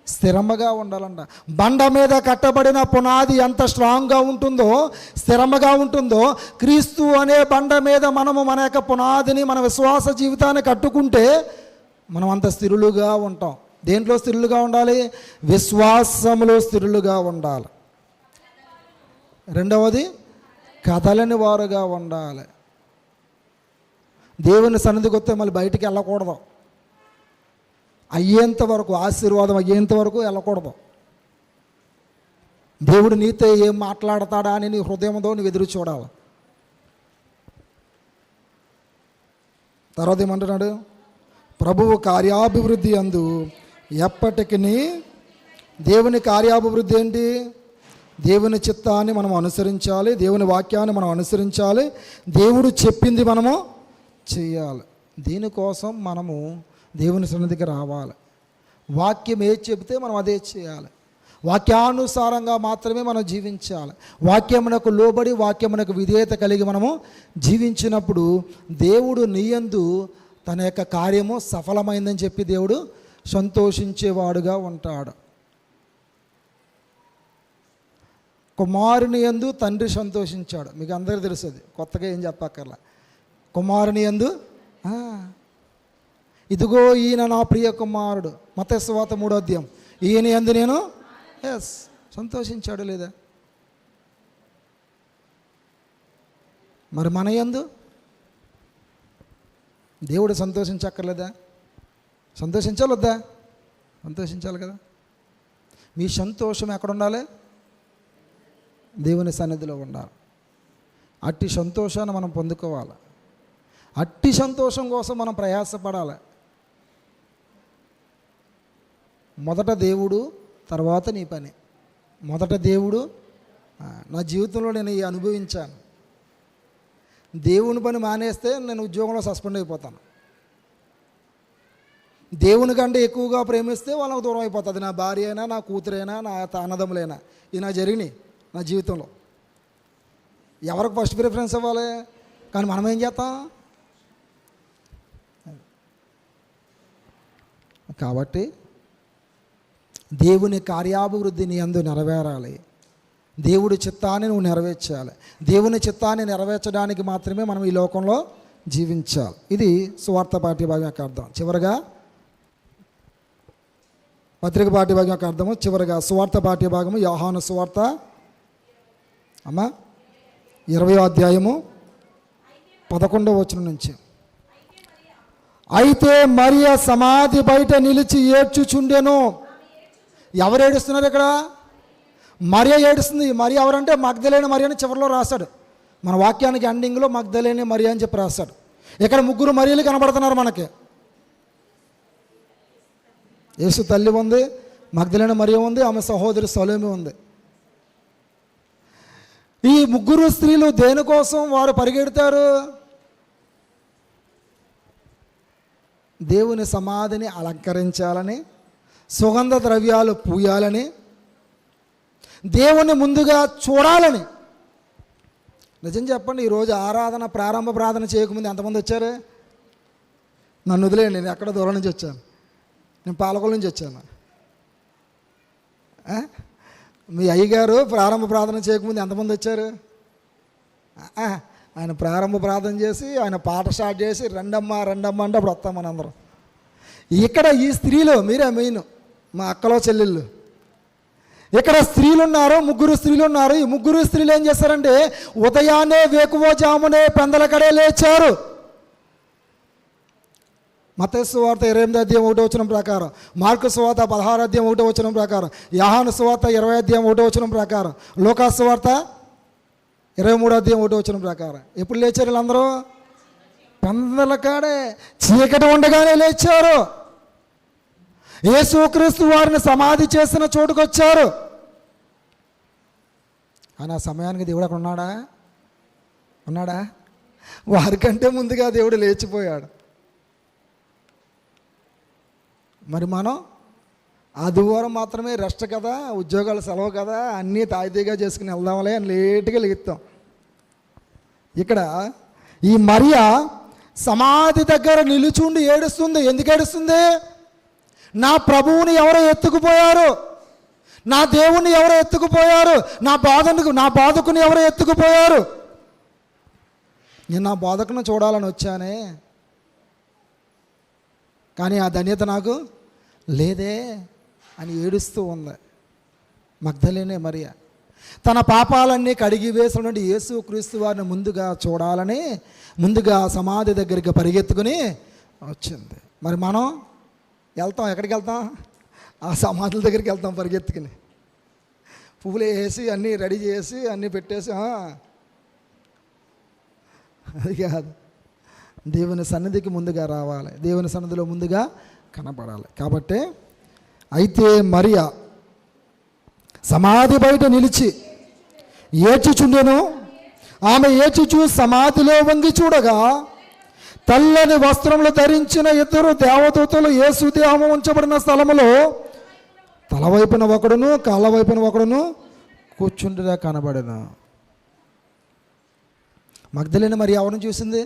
స్థిరముగా ఉండాలంట. బండ మీద కట్టబడిన పునాది ఎంత స్ట్రాంగ్గా ఉంటుందో, స్థిరముగా ఉంటుందో, క్రీస్తు అనే బండ మీద మనము మన యొక్క పునాదిని, మన విశ్వాస జీవితాన్ని కట్టుకుంటే మనం అంత స్థిరులుగా ఉంటాం. దేంట్లో స్థిరులుగా ఉండాలి? విశ్వాసములో స్థిరులుగా ఉండాలి. రెండవది, కదలని వారుగా ఉండాలి. దేవుని సన్నిధికి వస్తే మళ్ళీ బయటికి వెళ్ళకూడదు. అయ్యేంత వరకు, ఆశీర్వాదం అయ్యేంత వరకు వెళ్ళకూడదు. దేవుడు నీతో ఏం మాట్లాడతాడా అని నీ హృదయంతో నువ్వు ఎదురు చూడాలి. తర్వాత ఏమంటున్నాడు? ప్రభువు కార్యాభివృద్ధి అందు ఎప్పటికీ. దేవుని కార్యాభివృద్ధి ఏంటి? దేవుని చిత్తాన్ని మనం అనుసరించాలి, దేవుని వాక్యాన్ని మనం అనుసరించాలి, దేవుడు చెప్పింది మనము చేయాలి. దీనికోసం మనము దేవుని సన్నిధికి రావాలి. వాక్యం ఏది చెబితే మనం అదే చేయాలి. వాక్యానుసారంగా మాత్రమే మనం జీవించాలి. వాక్యమునకు లోబడి, వాక్యమునకు విధేయత కలిగి మనము జీవించినప్పుడు దేవుడు నీయందు తన యొక్క కార్యము సఫలమైందని చెప్పి దేవుడు సంతోషించేవాడుగా ఉంటాడు. కుమారుని యందు తండ్రి సంతోషించాడు. మీకు అందరికీ తెలుస్తుంది, కొత్తగా ఏం చెప్పక్కర్లా. కుమారుని యందు ఇదిగో ఈయన నా ప్రియ కుమారుడు, మత్తయి సువార్త 3వ అధ్యాయం, ఈయన యందు నేను సంతోషించాడు లేదా? మరి మన యందు దేవుడు సంతోషించక్కర్లేదా? సంతోషించాలి వద్దా? సంతోషించాలి కదా. మీ సంతోషం ఎక్కడ ఉండాలి? దేవుని సన్నిధిలో ఉండాలి. అట్టి సంతోషాన్ని మనం పొందుకోవాలి. అట్టి సంతోషం కోసం మనం ప్రయాసపడాలి. మొదట దేవుడు, తర్వాత నీ పని. మొదట దేవుడు. నా జీవితంలో నేను ఈ అనుభవించాను. దేవుని పని మానేస్తే నేను ఉద్యోగంలో సస్పెండ్ అయిపోతాను. దేవుని కంటే ఎక్కువగా ప్రేమిస్తే వాళ్ళకు దూరం అయిపోతుంది. నా భార్య అయినా, నా కూతురైనా, నా అన్నదమ్ములైనా. ఇది నా జరిగినాయి నా జీవితంలో. ఎవరికి ఫస్ట్ ప్రిఫరెన్స్ ఇవ్వాలి? కానీ మనం ఏం చేస్తాం? కాబట్టి దేవుని కార్యాభివృద్ధి నీ యందు నెరవేరాలి. దేవుడి చిత్తాన్ని నువ్వు నెరవేర్చాలి. దేవుని చిత్తాన్ని నెరవేర్చడానికి మాత్రమే మనం ఈ లోకంలో జీవించాలి. ఇది సువార్త పాఠ్యభాగం యొక్క అర్థం. చివరగా పత్రిక పాఠ్యభాగం యొక్క అర్థము. చివరగా సువార్త పాఠ్యభాగము యోహాను సువార్త 20వ అధ్యాయము 11వ వచనం నుంచి. అయితే మరియ సమాధి బయట నిలిచి ఏడ్చుచుండెను. ఎవరు ఏడుస్తున్నారు ఇక్కడ? మరియ ఏడుస్తుంది. మరియ ఎవరంటే మగ్దలేని మరియ అని చివరిలో రాశాడు. మన వాక్యానికి ఎండింగ్లో మగ్దలేని మరియ అని చెప్పి రాశాడు. ఇక్కడ 3 మరియలు కనబడుతున్నారు మనకి. యేసు తల్లి ఉంది, మగ్దలేని మరియ ఉంది, ఆమె సహోదరి సలోమి ఉంది. ఈ 3 స్త్రీలు దేనికోసం వారు పరిగెడతారు? దేవుని సమాధిని అలంకరించాలని, సుగంధ ద్రవ్యాలు పూయాలని, దేవుని ముందుగా చూడాలని. నిజం చెప్పండి, ఈరోజు ఆరాధన ప్రారంభ ప్రార్థన చేయకముందు ఎంతమంది వచ్చారు? నన్ను వదిలేయండి, నేను ఎక్కడ దూరం నుంచి వచ్చాను. నేను పాలకొల నుంచి వచ్చాను. మీ అయ్యగారు ప్రారంభ ప్రార్థన చేయకముందు ఎంతమంది వచ్చారు? ఆయన ప్రారంభ ప్రార్థన చేసి ఆయన పాట స్టార్ట్ చేసి రెండమ్మ రెండమ్మ అంటే అప్పుడు వస్తాం మనందరం. ఇక్కడ ఈ స్త్రీలు, మీరే మెయిన్, మా అక్కలో చెల్లెళ్ళు. ఇక్కడ స్త్రీలు ఉన్నారు, 3 స్త్రీలు ఉన్నారు. ఈ 3 స్త్రీలు ఏం చేస్తారంటే ఉదయాన్నే వేకువజామునే పెందలకడే లేచారు. మత్తయి సువార్త 28వ అధ్యాయం 1వ వచనం ప్రకారం, మార్కు సువార్త 16వ అధ్యాయం 1వ వచనం ప్రకారం, యోహాను సువార్త 20వ అధ్యాయం 1వ వచనం ప్రకారం, లూకా సువార్త 23వ అధ్యాయం 1వ వచనం ప్రకారం. ఎప్పుడు లేచారు వీళ్ళందరూ? పెందలకాడే చీకటి ఉండగానే లేచారు. యేసుక్రీస్తు వారిని సమాధి చేసిన చోటుకు వచ్చారు. కానీ ఆ సమయానికి దేవుడు అక్కడ ఉన్నాడా? వారికంటే ముందుగా దేవుడు లేచిపోయాడు. మరి మనం ఆదివారం మాత్రమే రెస్ట్ కదా, ఉద్యోగాలు సెలవు కదా, అన్నీ తాయితీగా చేసుకుని వెళ్దాంలే అని లేటుగా లెగుతాం. ఇక్కడ ఈ మరియ సమాధి దగ్గర నిలుచుండి ఏడుస్తుంది. ఎందుకు ఏడుస్తుంది? నా ప్రభువుని ఎవరో ఎత్తుకుపోయారు, నా దేవుణ్ణి ఎవరో ఎత్తుకుపోయారు, నా బోధకుని ఎవరో ఎత్తుకుపోయారు. నేను నా బోధకుని చూడాలని వచ్చానే, కానీ ఆ ధన్యత నాకు లేదే అని ఏడుస్తూ ఉంది మగ్దలేనే మరియ. తన పాపాలన్నీ కడిగి వేసినటువంటి యేసుక్రీస్తు వారిని ముందుగా చూడాలని ముందుగా సమాధి దగ్గరికి పరిగెత్తుకుని వచ్చింది. మరి మనం వెళ్తాం, ఎక్కడికి వెళ్తాం? ఆ సమాధుల దగ్గరికి వెళ్తాం పరిగెత్తుకుని, పువ్వులు వేసి అన్నీ రెడీ చేసి అన్నీ పెట్టేసి. అది కాదు, దేవుని సన్నిధికి ముందుగా రావాలి, దేవుని సన్నిధిలో ముందుగా కనపడాలి. కాబట్టి అయితే మరియ సమాధి బయట నిలిచి ఏడ్చుచుండెను. ఆమె ఏడ్చుచు సమాధిలో వంగి చూడగా తెల్లని వస్త్రములు ధరించిన 2 దేవదూతలు యేసు దేహము ఉంచబడిన స్థలములో తలవైపున ఒకడును కాళ్ళవైపున ఒకడును కూర్చుండిగా కనబడెను. మగ్దలేని మరి ఎవరిని చూసింది?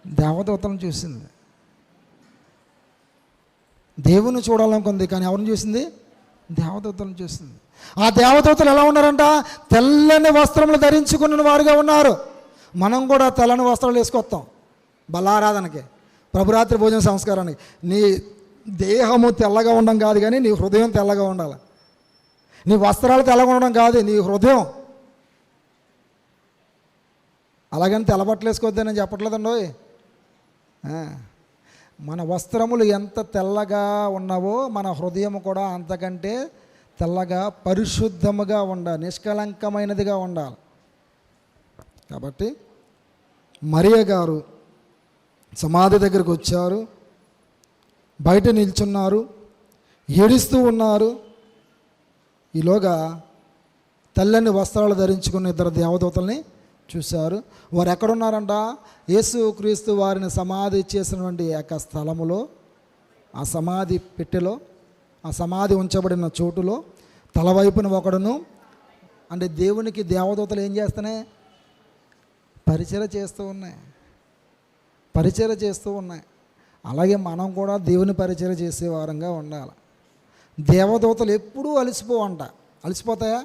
దేవదూతలను చూసింది. దేవుని చూడాలనుకుంది, కానీ ఎవరిని చూసింది? దేవదూతలను చూసింది. ఆ దేవదూతలు ఎలా ఉన్నారంట? తెల్లని వస్త్రములు ధరించుకున్న వారుగా ఉన్నారు. మనం కూడా తెల్లని వస్త్రాలు వేసుకొస్తాం బలారాధనకి, ప్రభురాత్రి భోజన సంస్కారానికి. నీ దేహము తెల్లగా ఉండడం కాదు, కానీ నీ హృదయం తెల్లగా ఉండాలి. నీ వస్త్రాలు తెల్లగా ఉండడం కాదు, నీ హృదయం. అలాగని తెల్లబట్టలు వేసుకోవద్దని నేను చెప్పట్లేదండి. మన వస్త్రములు ఎంత తెల్లగా ఉన్నావో మన హృదయం కూడా అంతకంటే తెల్లగా పరిశుద్ధముగా ఉండాలి, నిష్కలంకమైనదిగా ఉండాలి. కాబట్టి మరియ గారు సమాధి దగ్గరికి వచ్చారు, బయట నిల్చున్నారు, ఏడుస్తూ ఉన్నారు. ఈలోగా తెల్లని వస్త్రాలు ధరించుకున్న 2 దేవదూతల్ని చూశారు. వారు ఎక్కడున్నారంట? యేసుక్రీస్తు వారిని సమాధి చేసినటువంటి యొక్క స్థలములో, ఆ సమాధి పెట్టెలో, ఆ సమాధి ఉంచబడిన చోటులో తలవైపున ఒకడును. అంటే దేవునికి దేవదూతలు ఏం చేస్తున్నాయి? పరిచర్య చేస్తూ ఉన్నాయి. అలాగే మనం కూడా దేవుని పరిచర్య చేసే వారంగా ఉండాలి. దేవదూతలు ఎప్పుడూ అలసిపోవంట. అలసిపోతాయా?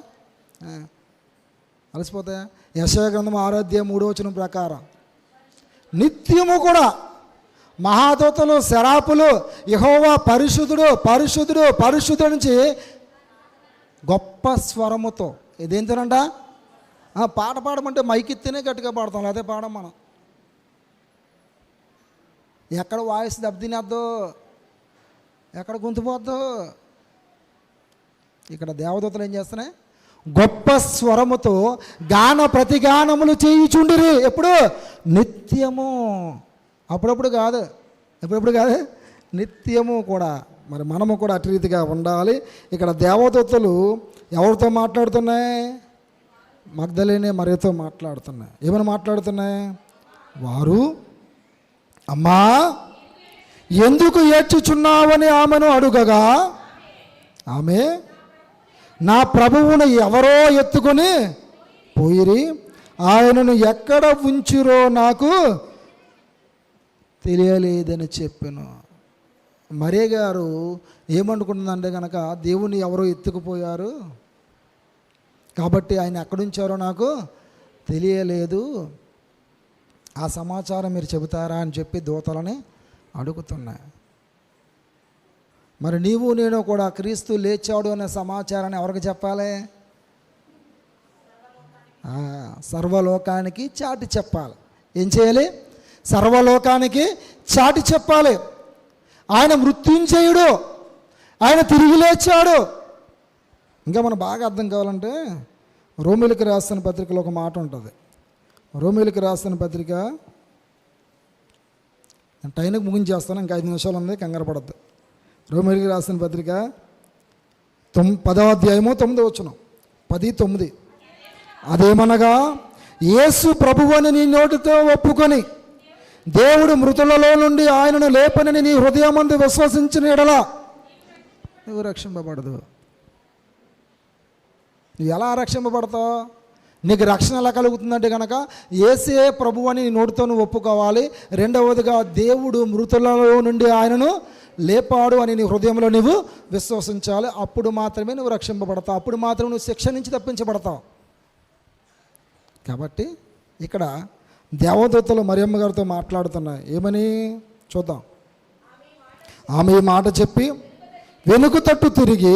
అలసిపోతాయా? యెషయా గ్రంథం 6:3 ప్రకారం నిత్యము కూడా మహాదూతలు, శరాపులు యెహోవా పరిశుద్ధుడు పరిశుద్ధుడు పరిశుద్ధుడు నుంచి గొప్ప స్వరముతో ఇదేంటనంట పాట పాడమంటే మైకిత్తేనే గట్టిగా పాడతాం, అదే పాడం మనం. ఎక్కడ వాయిస్ దెబ్బతినేద్దో, ఎక్కడ గొంతుపోద్దో. ఇక్కడ దేవదూతలు ఏం చేస్తున్నాయి? గొప్ప స్వరముతో గాన ప్రతిగానములు చేయుచుండిరి. ఎప్పుడు? నిత్యము. అప్పుడప్పుడు కాదు, ఎప్పుడప్పుడు కాదు, నిత్యము కూడా. మరి మనము కూడా అటు రీతిగా ఉండాలి. ఇక్కడ దేవదూతలు ఎవరితో మాట్లాడుతున్నాయి? మగ్దలేనే మరియతో మాట్లాడుతున్నాయి. ఏమని మాట్లాడుతున్నాయి? వారు, అమ్మా ఎందుకు ఏడ్చుచున్నావని ఆమెను అడుగగా, ఆమె, నా ప్రభువును ఎవరో ఎత్తుకొని పోయిరి, ఆయనను ఎక్కడ ఉంచిరో నాకు తెలియలేదని చెప్పాను. మరియ గారు ఏమనుకుంటుందంటే కనుక, దేవుని ఎవరో ఎత్తుకుపోయారు కాబట్టి ఆయన ఎక్కడుంచారో నాకు తెలియలేదు, ఆ సమాచారం మీరు చెబుతారా అని చెప్పి దూతలని అడుగుతున్నాయి. మరి నీవు నేను కూడా క్రీస్తు లేచాడు అనే సమాచారాన్ని ఎవరికి చెప్పాలి? సర్వలోకానికి చాటి చెప్పాలి. ఏం చేయాలి? సర్వలోకానికి చాటి చెప్పాలి. ఆయన మృత్యుంజయుడు, ఆయన తిరిగి లేచాడు. ఇంకా మనం బాగా అర్థం కావాలంటే రోమీయులకు రాసిన పత్రికలో ఒక మాట ఉంటుంది. రోమీయులకు రాసిన పత్రిక టైంకి ముగించేస్తాను, ఇంకా 5 నిమిషాలు ఉంది, కంగారు పడద్దు. రోమీయులకు రాసిన పత్రిక 10వ అధ్యాయము 9వ వచనం, 10:9. అదేమనగా, యేసు ప్రభువు అని నీ నోటితో ఒప్పుకొని దేవుడు మృతులలో నుండి ఆయనను లేపనని నీ హృదయమందు విశ్వసించిన ఎడల నువ్వు రక్షింపబడదు. నువ్వు ఎలా రక్షింపబడతావు? నీకు రక్షణ ఎలా కలుగుతుందంటే కనుక యేసే ప్రభువు అని నీ నోటితో నువ్వు ఒప్పుకోవాలి. రెండవదిగా దేవుడు మృతులలో నుండి ఆయనను లేపాడు అని నీ హృదయంలో నువ్వు విశ్వసించాలి. అప్పుడు మాత్రమే నువ్వు రక్షింపబడతావు, అప్పుడు మాత్రమే నువ్వు శిక్ష నుంచి తప్పించబడతావు. కాబట్టి ఇక్కడ దేవదూతలు మరియమ్మ గారితో మాట్లాడుతున్నాయి. ఏమని చూద్దాం. ఆమె ఈ మాట చెప్పి వెనుక తట్టు తిరిగి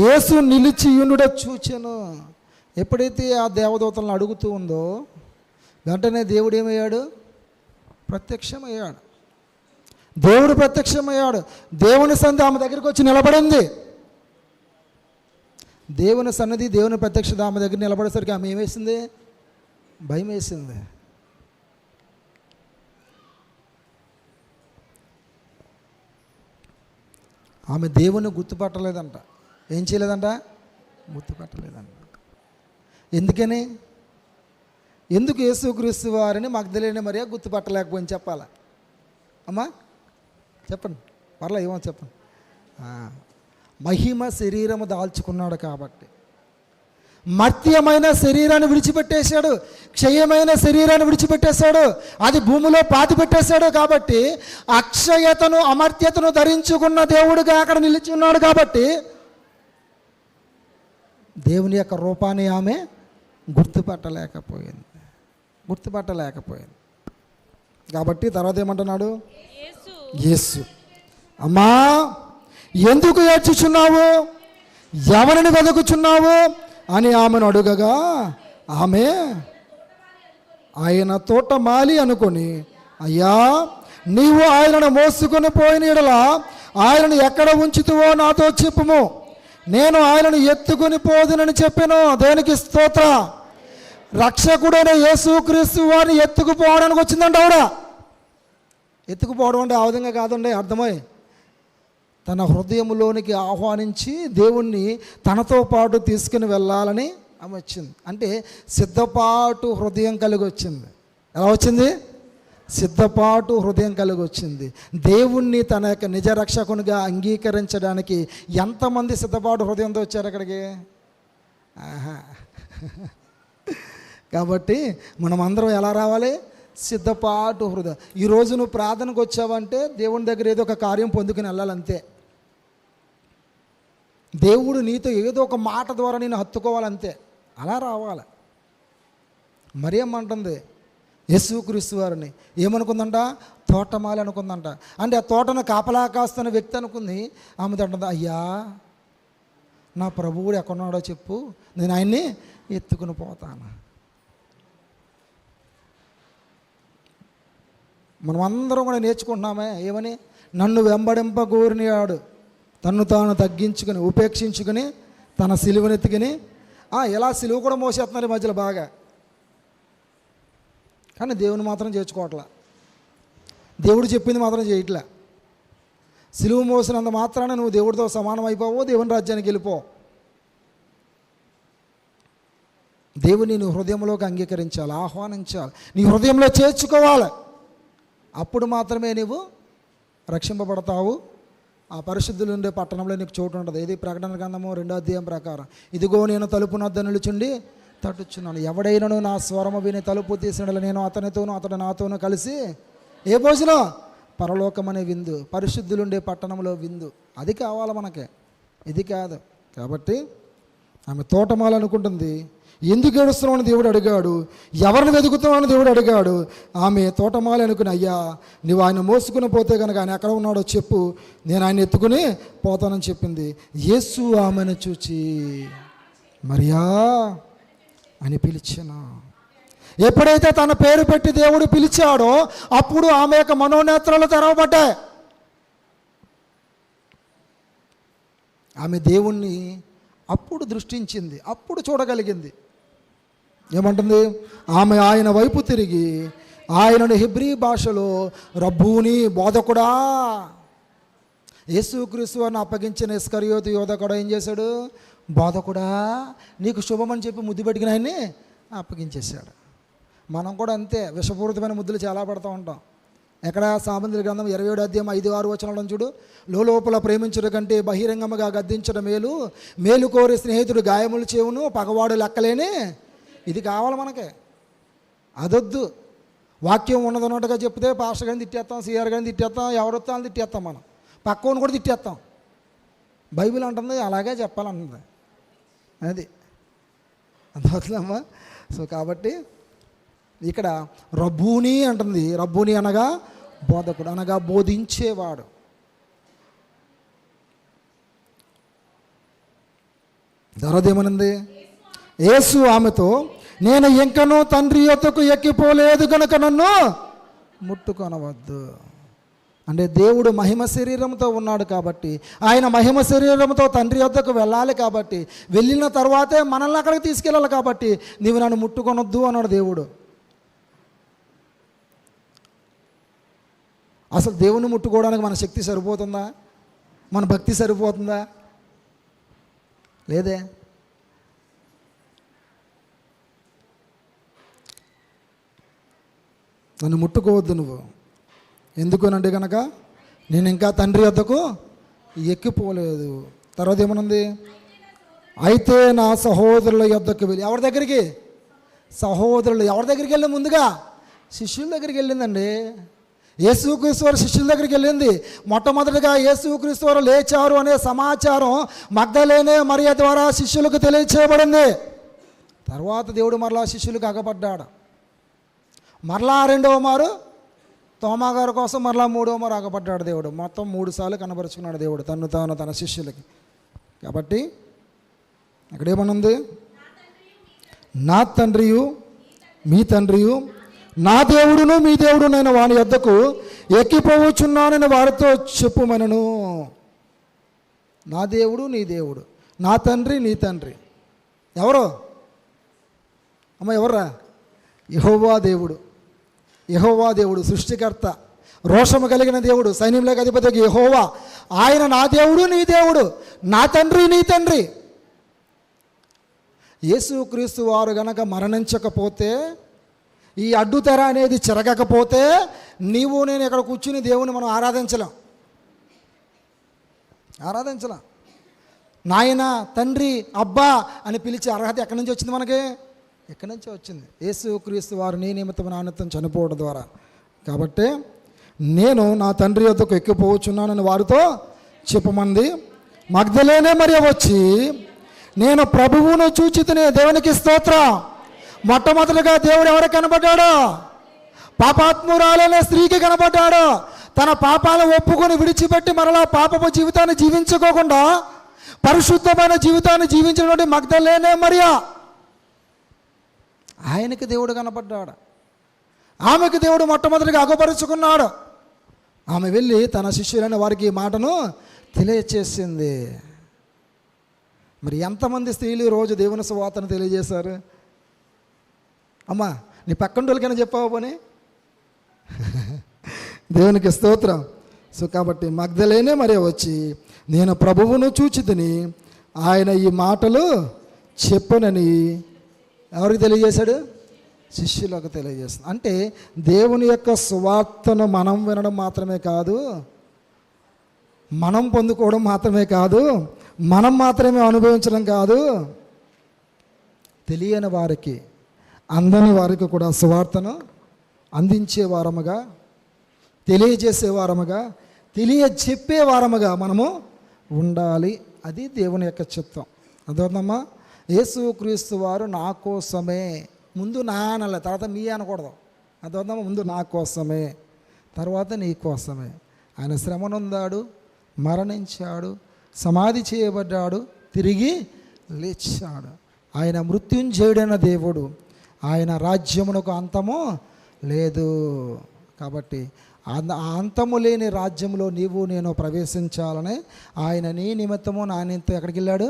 యేసు నిలిచి యుండుట చూచెను. ఎప్పుడైతే ఆ దేవదూతలను అడుగుతూ ఉందో వెంటనే దేవుడు ఏమయ్యాడు? ప్రత్యక్షమయ్యాడు. దేవుడు ప్రత్యక్షమయ్యాడు. దేవుని సన్నిధి ఆమె దగ్గరికి వచ్చి నిలబడింది. దేవుని సన్నిధి, దేవుని ప్రత్యక్షత ఆమె దగ్గర నిలబడేసరికి ఆమె ఏమేసింది? భయం వేసింది. ఆమె దేవుని గుర్తుపట్టలేదంట. ఏం చేయలేదంట? గుర్తుపట్టలేదంట. ఎందుకని? ఎందుకు యేసుక్రీస్తు వారిని మగ్దలేనే మరియ గుర్తుపట్టలేకపోయింది చెప్పాలా? అమ్మా చెప్పండి, పర్లే, ఏమో చెప్పండి. మహిమ శరీరము దాల్చుకున్నాడు కాబట్టి, మర్త్యమైన శరీరాన్ని విడిచిపెట్టేశాడు, క్షయమైన శరీరాన్ని విడిచిపెట్టేశాడు, అది భూమిలో పాతి పెట్టేశాడు. కాబట్టి అక్షయతను అమర్త్యతను ధరించుకున్న దేవుడుగా అక్కడ నిలిచి ఉన్నాడు. కాబట్టి దేవుని యొక్క రూపాన్ని ఆమె గుర్తుపట్టలేకపోయింది. కాబట్టి తర్వాత ఏమంటున్నాడు? యేసు, అమ్మా ఎందుకు ఏడ్చుచున్నావు, ఎవరిని వెతుకుచున్నావు అని ఆమెను అడుగగా, ఆమె ఆయన తోటమాలి అనుకొని, అయ్యా నీవు ఆయనను మోసుకొని పోయిన యెడల ఆయనను ఎక్కడ ఉంచుతువో నాతో చెప్పుము, నేను ఆయనను ఎత్తుకొని పోదునని చెప్పాను. దేనికి స్తోత్ర. రక్షకుడైన యేసుక్రీస్తు వారిని ఎత్తుకుపోవడానికి వచ్చిందంట ఆవిడ. ఎత్తుకుపోవడం అంటే ఆ విధంగా కాదండి, అర్థమై తన హృదయంలోనికి ఆహ్వానించి దేవుణ్ణి తనతో పాటు తీసుకుని వెళ్ళాలని ఆమె వచ్చింది. అంటే సిద్ధపాటు హృదయం కలిగి వచ్చింది. ఎలా వచ్చింది? సిద్ధపాటు హృదయం కలిగి వచ్చింది. దేవుణ్ణి తన యొక్క నిజ రక్షకునిగా అంగీకరించడానికి ఎంతమంది సిద్ధపాటు హృదయంతో వచ్చారు అక్కడికి? కాబట్టి మనం అందరం ఎలా రావాలి? సిద్ధపాటు హృదయం. ఈరోజు నువ్వు ప్రార్థనకు వచ్చావంటే దేవుని దగ్గర ఏదో ఒక కార్యం పొందుకుని వెళ్ళాలంతే. దేవుడు నీతో ఏదో ఒక మాట ద్వారా నేను హత్తుకోవాలంతే, అలా రావాలి. మరి ఏమంటుంది యేసుక్రీస్తు వారిని, ఏమనుకుందంట? తోటమాలి అనుకుందంట. అంటే ఆ తోటను కాపలా కాస్తున్న వ్యక్తి అనుకుంది. ఆమె అంటుంది, అయ్యా నా ప్రభువుడు ఎక్కడున్నాడో చెప్పు, నేను ఆయన్ని ఎత్తుకుని పోతాను. మనం అందరం కూడా నేర్చుకుంటున్నామే ఏమని? నన్ను వెంబడింపగోరినాడు తన్ను తాను తగ్గించుకుని ఉపేక్షించుకుని తన సిలువనెత్తుకుని. ఎలా సిలువ కూడా మోసేస్తున్నారు ఈ మధ్యలో బాగా, కానీ దేవుని మాత్రం చేర్చుకోవట్లా, దేవుడు చెప్పింది మాత్రం చేయట్లే. సిలువ మోసినంత మాత్రాన నువ్వు దేవుడితో సమానం అయిపోవో, దేవుని రాజ్యానికి వెళ్ళిపో. దేవుని నువ్వు హృదయంలోకి అంగీకరించాలి, ఆహ్వానించాలి, నీ హృదయంలో చేర్చుకోవాలి. అప్పుడు మాత్రమే నువ్వు రక్షింపబడతావు. ఆ పరిశుద్ధులు ఉండే పట్టణంలో నీకు చోటు ఉంటుంది. ఇది ప్రకటన గ్రంథము 2వ అధ్యాయం ప్రకారం, ఇదిగో నేను తలుపు నద్ద నిలుచుండి తట్టుచున్నాను, ఎవడైనను నా స్వరము విని తలుపు తీసినట్లు నేను అతనితోనూ అతడు నాతోనూ కలిసి ఏ భోజనం? పరలోకమనే విందు, పరిశుద్ధులుండే పట్టణంలో విందు. అది కావాలి మనకే, ఇది కాదు. కాబట్టి ఆమె తోటమాల అనుకుంటుంది. ఎందుకు ఏడుస్తున్నావు అని దేవుడు అడిగాడు, ఎవరిని వెతుకుతున్నావు అని దేవుడు అడిగాడు. ఆమె తోటమాలి అనుకుని, అయ్యా నువ్వు ఆయన మోసుకుని పోతే కనుక ఆయన ఎక్కడ ఉన్నాడో చెప్పు, నేను ఆయన ఎత్తుకుని పోతానని చెప్పింది. యేసు ఆమెను చూచి మరియా అని పిలిచాను. ఎప్పుడైతే తన పేరు పెట్టి దేవుడు పిలిచాడో అప్పుడు ఆమె యొక్క మనోనేత్రాలు తెరవబడ్డాయి. ఆమె దేవుణ్ణి అప్పుడు దృష్టించింది, అప్పుడు చూడగలిగింది. ఏమంటుంది? ఆమె ఆయన వైపు తిరిగి ఆయనను హెబ్రీ భాషలో రబ్బూని, బోధకుడా. యేసుక్రీస్తు వారిని అప్పగించిన ఇస్కరియోతు యోధ కూడా ఏం చేశాడు? బోధకుడా నీకు శుభమని చెప్పి ముద్దు పెట్టుకుని ఆయన్ని అప్పగించేశాడు. మనం కూడా అంతే, విషపూరితమైన ముద్దులు చాలా పడుతూ ఉంటాం. ఎక్కడ? సామంత్రి గ్రంథం 27వ అధ్యాయం 5-6 వచనాలను చూడు. లోపల ప్రేమించడం కంటే బహిరంగముగా గద్దించడం మేలు, మేలు కోరి స్నేహితుడు గాయములు చేవును, పగవాడు లెక్కలేని. ఇది కావాలి మనకే, అదొద్దు. వాక్యం ఉన్నదన్నట్టుగా చెప్తే పాస్టర్ గారిని తిట్టేస్తాం, సిఆర్ గారిని తిట్టేస్తాం, ఎవరొత్తాలని తిట్టేస్తాం, మనం పక్కన కూడా తిట్టేస్తాం. బైబిల్ అంటుంది అలాగే చెప్పాలంటుంది, అది అర్థమవుతుందమ్మా. సో కాబట్టి ఇక్కడ రబ్బూని అంటుంది. రబ్బూని అనగా బోధకుడు, అనగా బోధించేవాడు. తర్వాత ఏమనుంది? యేసు ఆమెతో, నేను ఇంకనూ తండ్రి యొద్దకు ఎక్కిపోలేదు కనుక నన్ను ముట్టుకొనవద్దు. అంటే దేవుడు మహిమ శరీరంతో ఉన్నాడు కాబట్టి, ఆయన మహిమ శరీరంతో తండ్రి యొద్దకు వెళ్ళాలి కాబట్టి, వెళ్ళిన తర్వాతే మనల్ని అక్కడికి తీసుకెళ్ళాలి కాబట్టి నీవు నన్ను ముట్టుకొనొద్దు అన్నాడు దేవుడు. అసలు దేవుని ముట్టుకోవడానికి మన శక్తి సరిపోతుందా? మన భక్తి సరిపోతుందా? లేదే. నన్ను ముట్టుకోవద్దు నువ్వు. ఎందుకనంటే కనుక నేను ఇంకా తండ్రి వద్దకు ఎక్కిపోలేదు. తర్వాత ఏమనుంది? అయితే నా సహోదరుల యొద్దకు వెళ్ళి. ఎవరి దగ్గరికి? సహోదరులు. ఎవరి దగ్గరికి వెళ్ళి? ముందుగా శిష్యుల దగ్గరికి వెళ్ళిందండి. యేసుక్రీస్తు వారు శిష్యుల దగ్గరికి వెళ్ళింది. మొట్టమొదటిగా యేసుక్రీస్తు వారు లేచారు అనే సమాచారం మగ్దలేనే మరియ ద్వారా శిష్యులకు తెలియచేయబడింది. తర్వాత దేవుడు మరలా శిష్యులకు అగపడ్డాడు. మరలా 2వ మారు తోమా గారి కోసం మరలా 3వ మారు అగపడ్డాడు దేవుడు. మొత్తం 3 సార్లు కనబరుచుకున్నాడు దేవుడు తను తాను తన శిష్యులకి. కాబట్టి అక్కడేమనుంది? నా తండ్రియు మీ తండ్రియు, నా దేవుడును మీ దేవుడు నేను వాని యొద్దకు ఎక్కిపోవచ్చున్నానని వారితో చెప్పుమనను. నా దేవుడు నీ దేవుడు, నా తండ్రి నీ తండ్రి. ఎవరు అమ్మ? ఎవర్రా? యెహోవా దేవుడు. యెహోవా దేవుడు సృష్టికర్త, రోషము కలిగిన దేవుడు, సైన్యములకు అధిపతి యెహోవా. ఆయన నా దేవుడు నీ దేవుడు, నా తండ్రి నీ తండ్రి. యేసుక్రీస్తు వారు గనక మరణించకపోతే, ఈ అడ్డుతెర అనేది చెరగకపోతే నీవు నేను ఇక్కడ కూర్చుని దేవుని మనం ఆరాధించలేం. నాయన, తండ్రి, అబ్బా అని పిలిచే అర్హత ఎక్కడి నుంచి వచ్చింది మనకి? ఎక్కడి నుంచో వచ్చింది. యేసుక్రీస్తు వారు నీ నిమిత్తం నా నిమిత్తం చనిపోవడం ద్వారా. కాబట్టి నేను నా తండ్రి యొద్దకు ఎక్కిపోవచ్చున్నానని వారితో చెప్పమంది. మగ్దలేనే మరియ వచ్చి, నేను ప్రభువును చూచితిని. దేవునికి స్తోత్రం. మొట్టమొదటిగా దేవుడు ఎవరికి కనబడ్డాడు? పాపాత్మురాలైన స్త్రీకి కనబడ్డాడు. తన పాపాలను ఒప్పుకొని విడిచిపెట్టి మరలా పాపపు జీవితాన్ని జీవించుకోకుండా పరిశుద్ధమైన జీవితాన్ని జీవించినటువంటి మగ్దలేనే మరియ, ఆయనకి దేవుడు కనబడ్డాడు. ఆమెకు దేవుడు మొట్టమొదటిగా అగపరుచుకున్నాడు. ఆమె వెళ్ళి తన శిష్యులైన వారికి ఈ మాటను తెలియచేసింది. మరి ఎంతమంది స్త్రీలు రోజు దేవుని సువార్తను తెలియజేశారు? అమ్మా, నీ పక్కన వాళ్ళకైనా చెప్పావు పోనీ? దేవునికి స్తోత్రం. సో కాబట్టి మగ్దలేనే మరియ వచ్చి, నేను ప్రభువును చూచితిని, ఆయన ఈ మాటలు చెప్పనని ఎవరికి తెలియజేశాడు? శిష్యులకు తెలియజేస్తుంది. అంటే దేవుని యొక్క సువార్తను మనం వినడం మాత్రమే కాదు, మనం పొందుకోవడం మాత్రమే కాదు, మనం మాత్రమే అనుభవించడం కాదు, తెలియని వారికి, అందని వారికి కూడా సువార్తను అందించే వారముగా, తెలియజేసే వారముగా, తెలియజెప్పే వారముగా మనము ఉండాలి. అది దేవుని యొక్క చిత్తం. అర్థమమ్మా? యేసుక్రీస్తు వారు నా కోసమే, ముందు నా అనలే, తర్వాత మీ అనకూడదు. అర్థమమ్మా? ముందు నా కోసమే, తర్వాత నీ కోసమే. ఆయన శ్రమనొందాడు, మరణించాడు, సమాధి చేయబడ్డాడు, తిరిగి లేచాడు. ఆయన మృత్యుంజయుడైన దేవుడు. ఆయన రాజ్యమునకు అంతము లేదు. కాబట్టి ఆ అంతము లేని రాజ్యంలో నీవు నేను ప్రవేశించాలని ఆయన నీ నిమిత్తము నా నిమిత్తం ఎక్కడికి వెళ్ళాడు?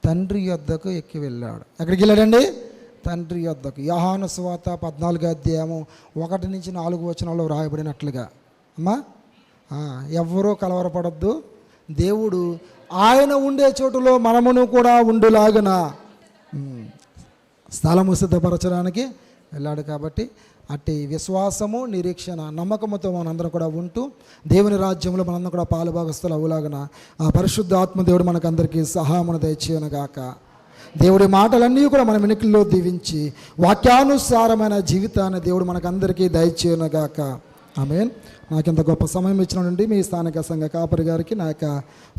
తండ్రి యొద్దకు ఎక్కి వెళ్ళాడు. ఎక్కడికి వెళ్ళాడండి? తండ్రి యొద్దకు. యోహాను సువార్త 14వ అధ్యాయము 1-4 వచనాల్లో వ్రాయబడినట్లుగా. అమ్మా, ఎవ్వరూ కలవరపడద్దు. దేవుడు ఆయన ఉండే చోటులో మనమును కూడా ఉండులాగున స్థలము సిద్ధపరచడానికి వెళ్ళాడు. కాబట్టి అట్టి విశ్వాసము, నిరీక్షణ, నమ్మకముతో మనందరం కూడా ఉంటూ దేవుని రాజ్యంలో మనందరం కూడా పాలుభాగస్తులు అవులాగున ఆ పరిశుద్ధ ఆత్మదేవుడు మనకందరికీ సహాయమును దయచేయనుగాక. దేవుడి మాటలన్నీ కూడా మన వెనుకల్లో దీవించి వాక్యానుసారమైన జీవితాన్ని దేవుడు మనకందరికీ దయచేయనుగాక. ఆమేన్. నాకు ఇంత గొప్ప సమయం ఇచ్చిన నుండి మీ స్థానిక సంఘ కాపరి గారికి నా యొక్క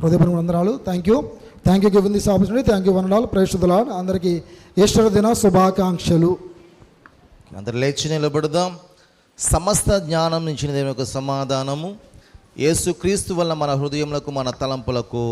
హృదయపూర్వక వందనాలు. Thank you giving this opportunity. Thank you వందనాలు. Praise the Lord. అందరికీ ఈస్టర్ దిన శుభాకాంక్షలు. అందరు లేచి నిలబడదాం. సమస్త జ్ఞానం నుంచి దేవుని యొక్క సమాధానము యేసుక్రీస్తు వల్ల మన హృదయములకు మన తలంపులకు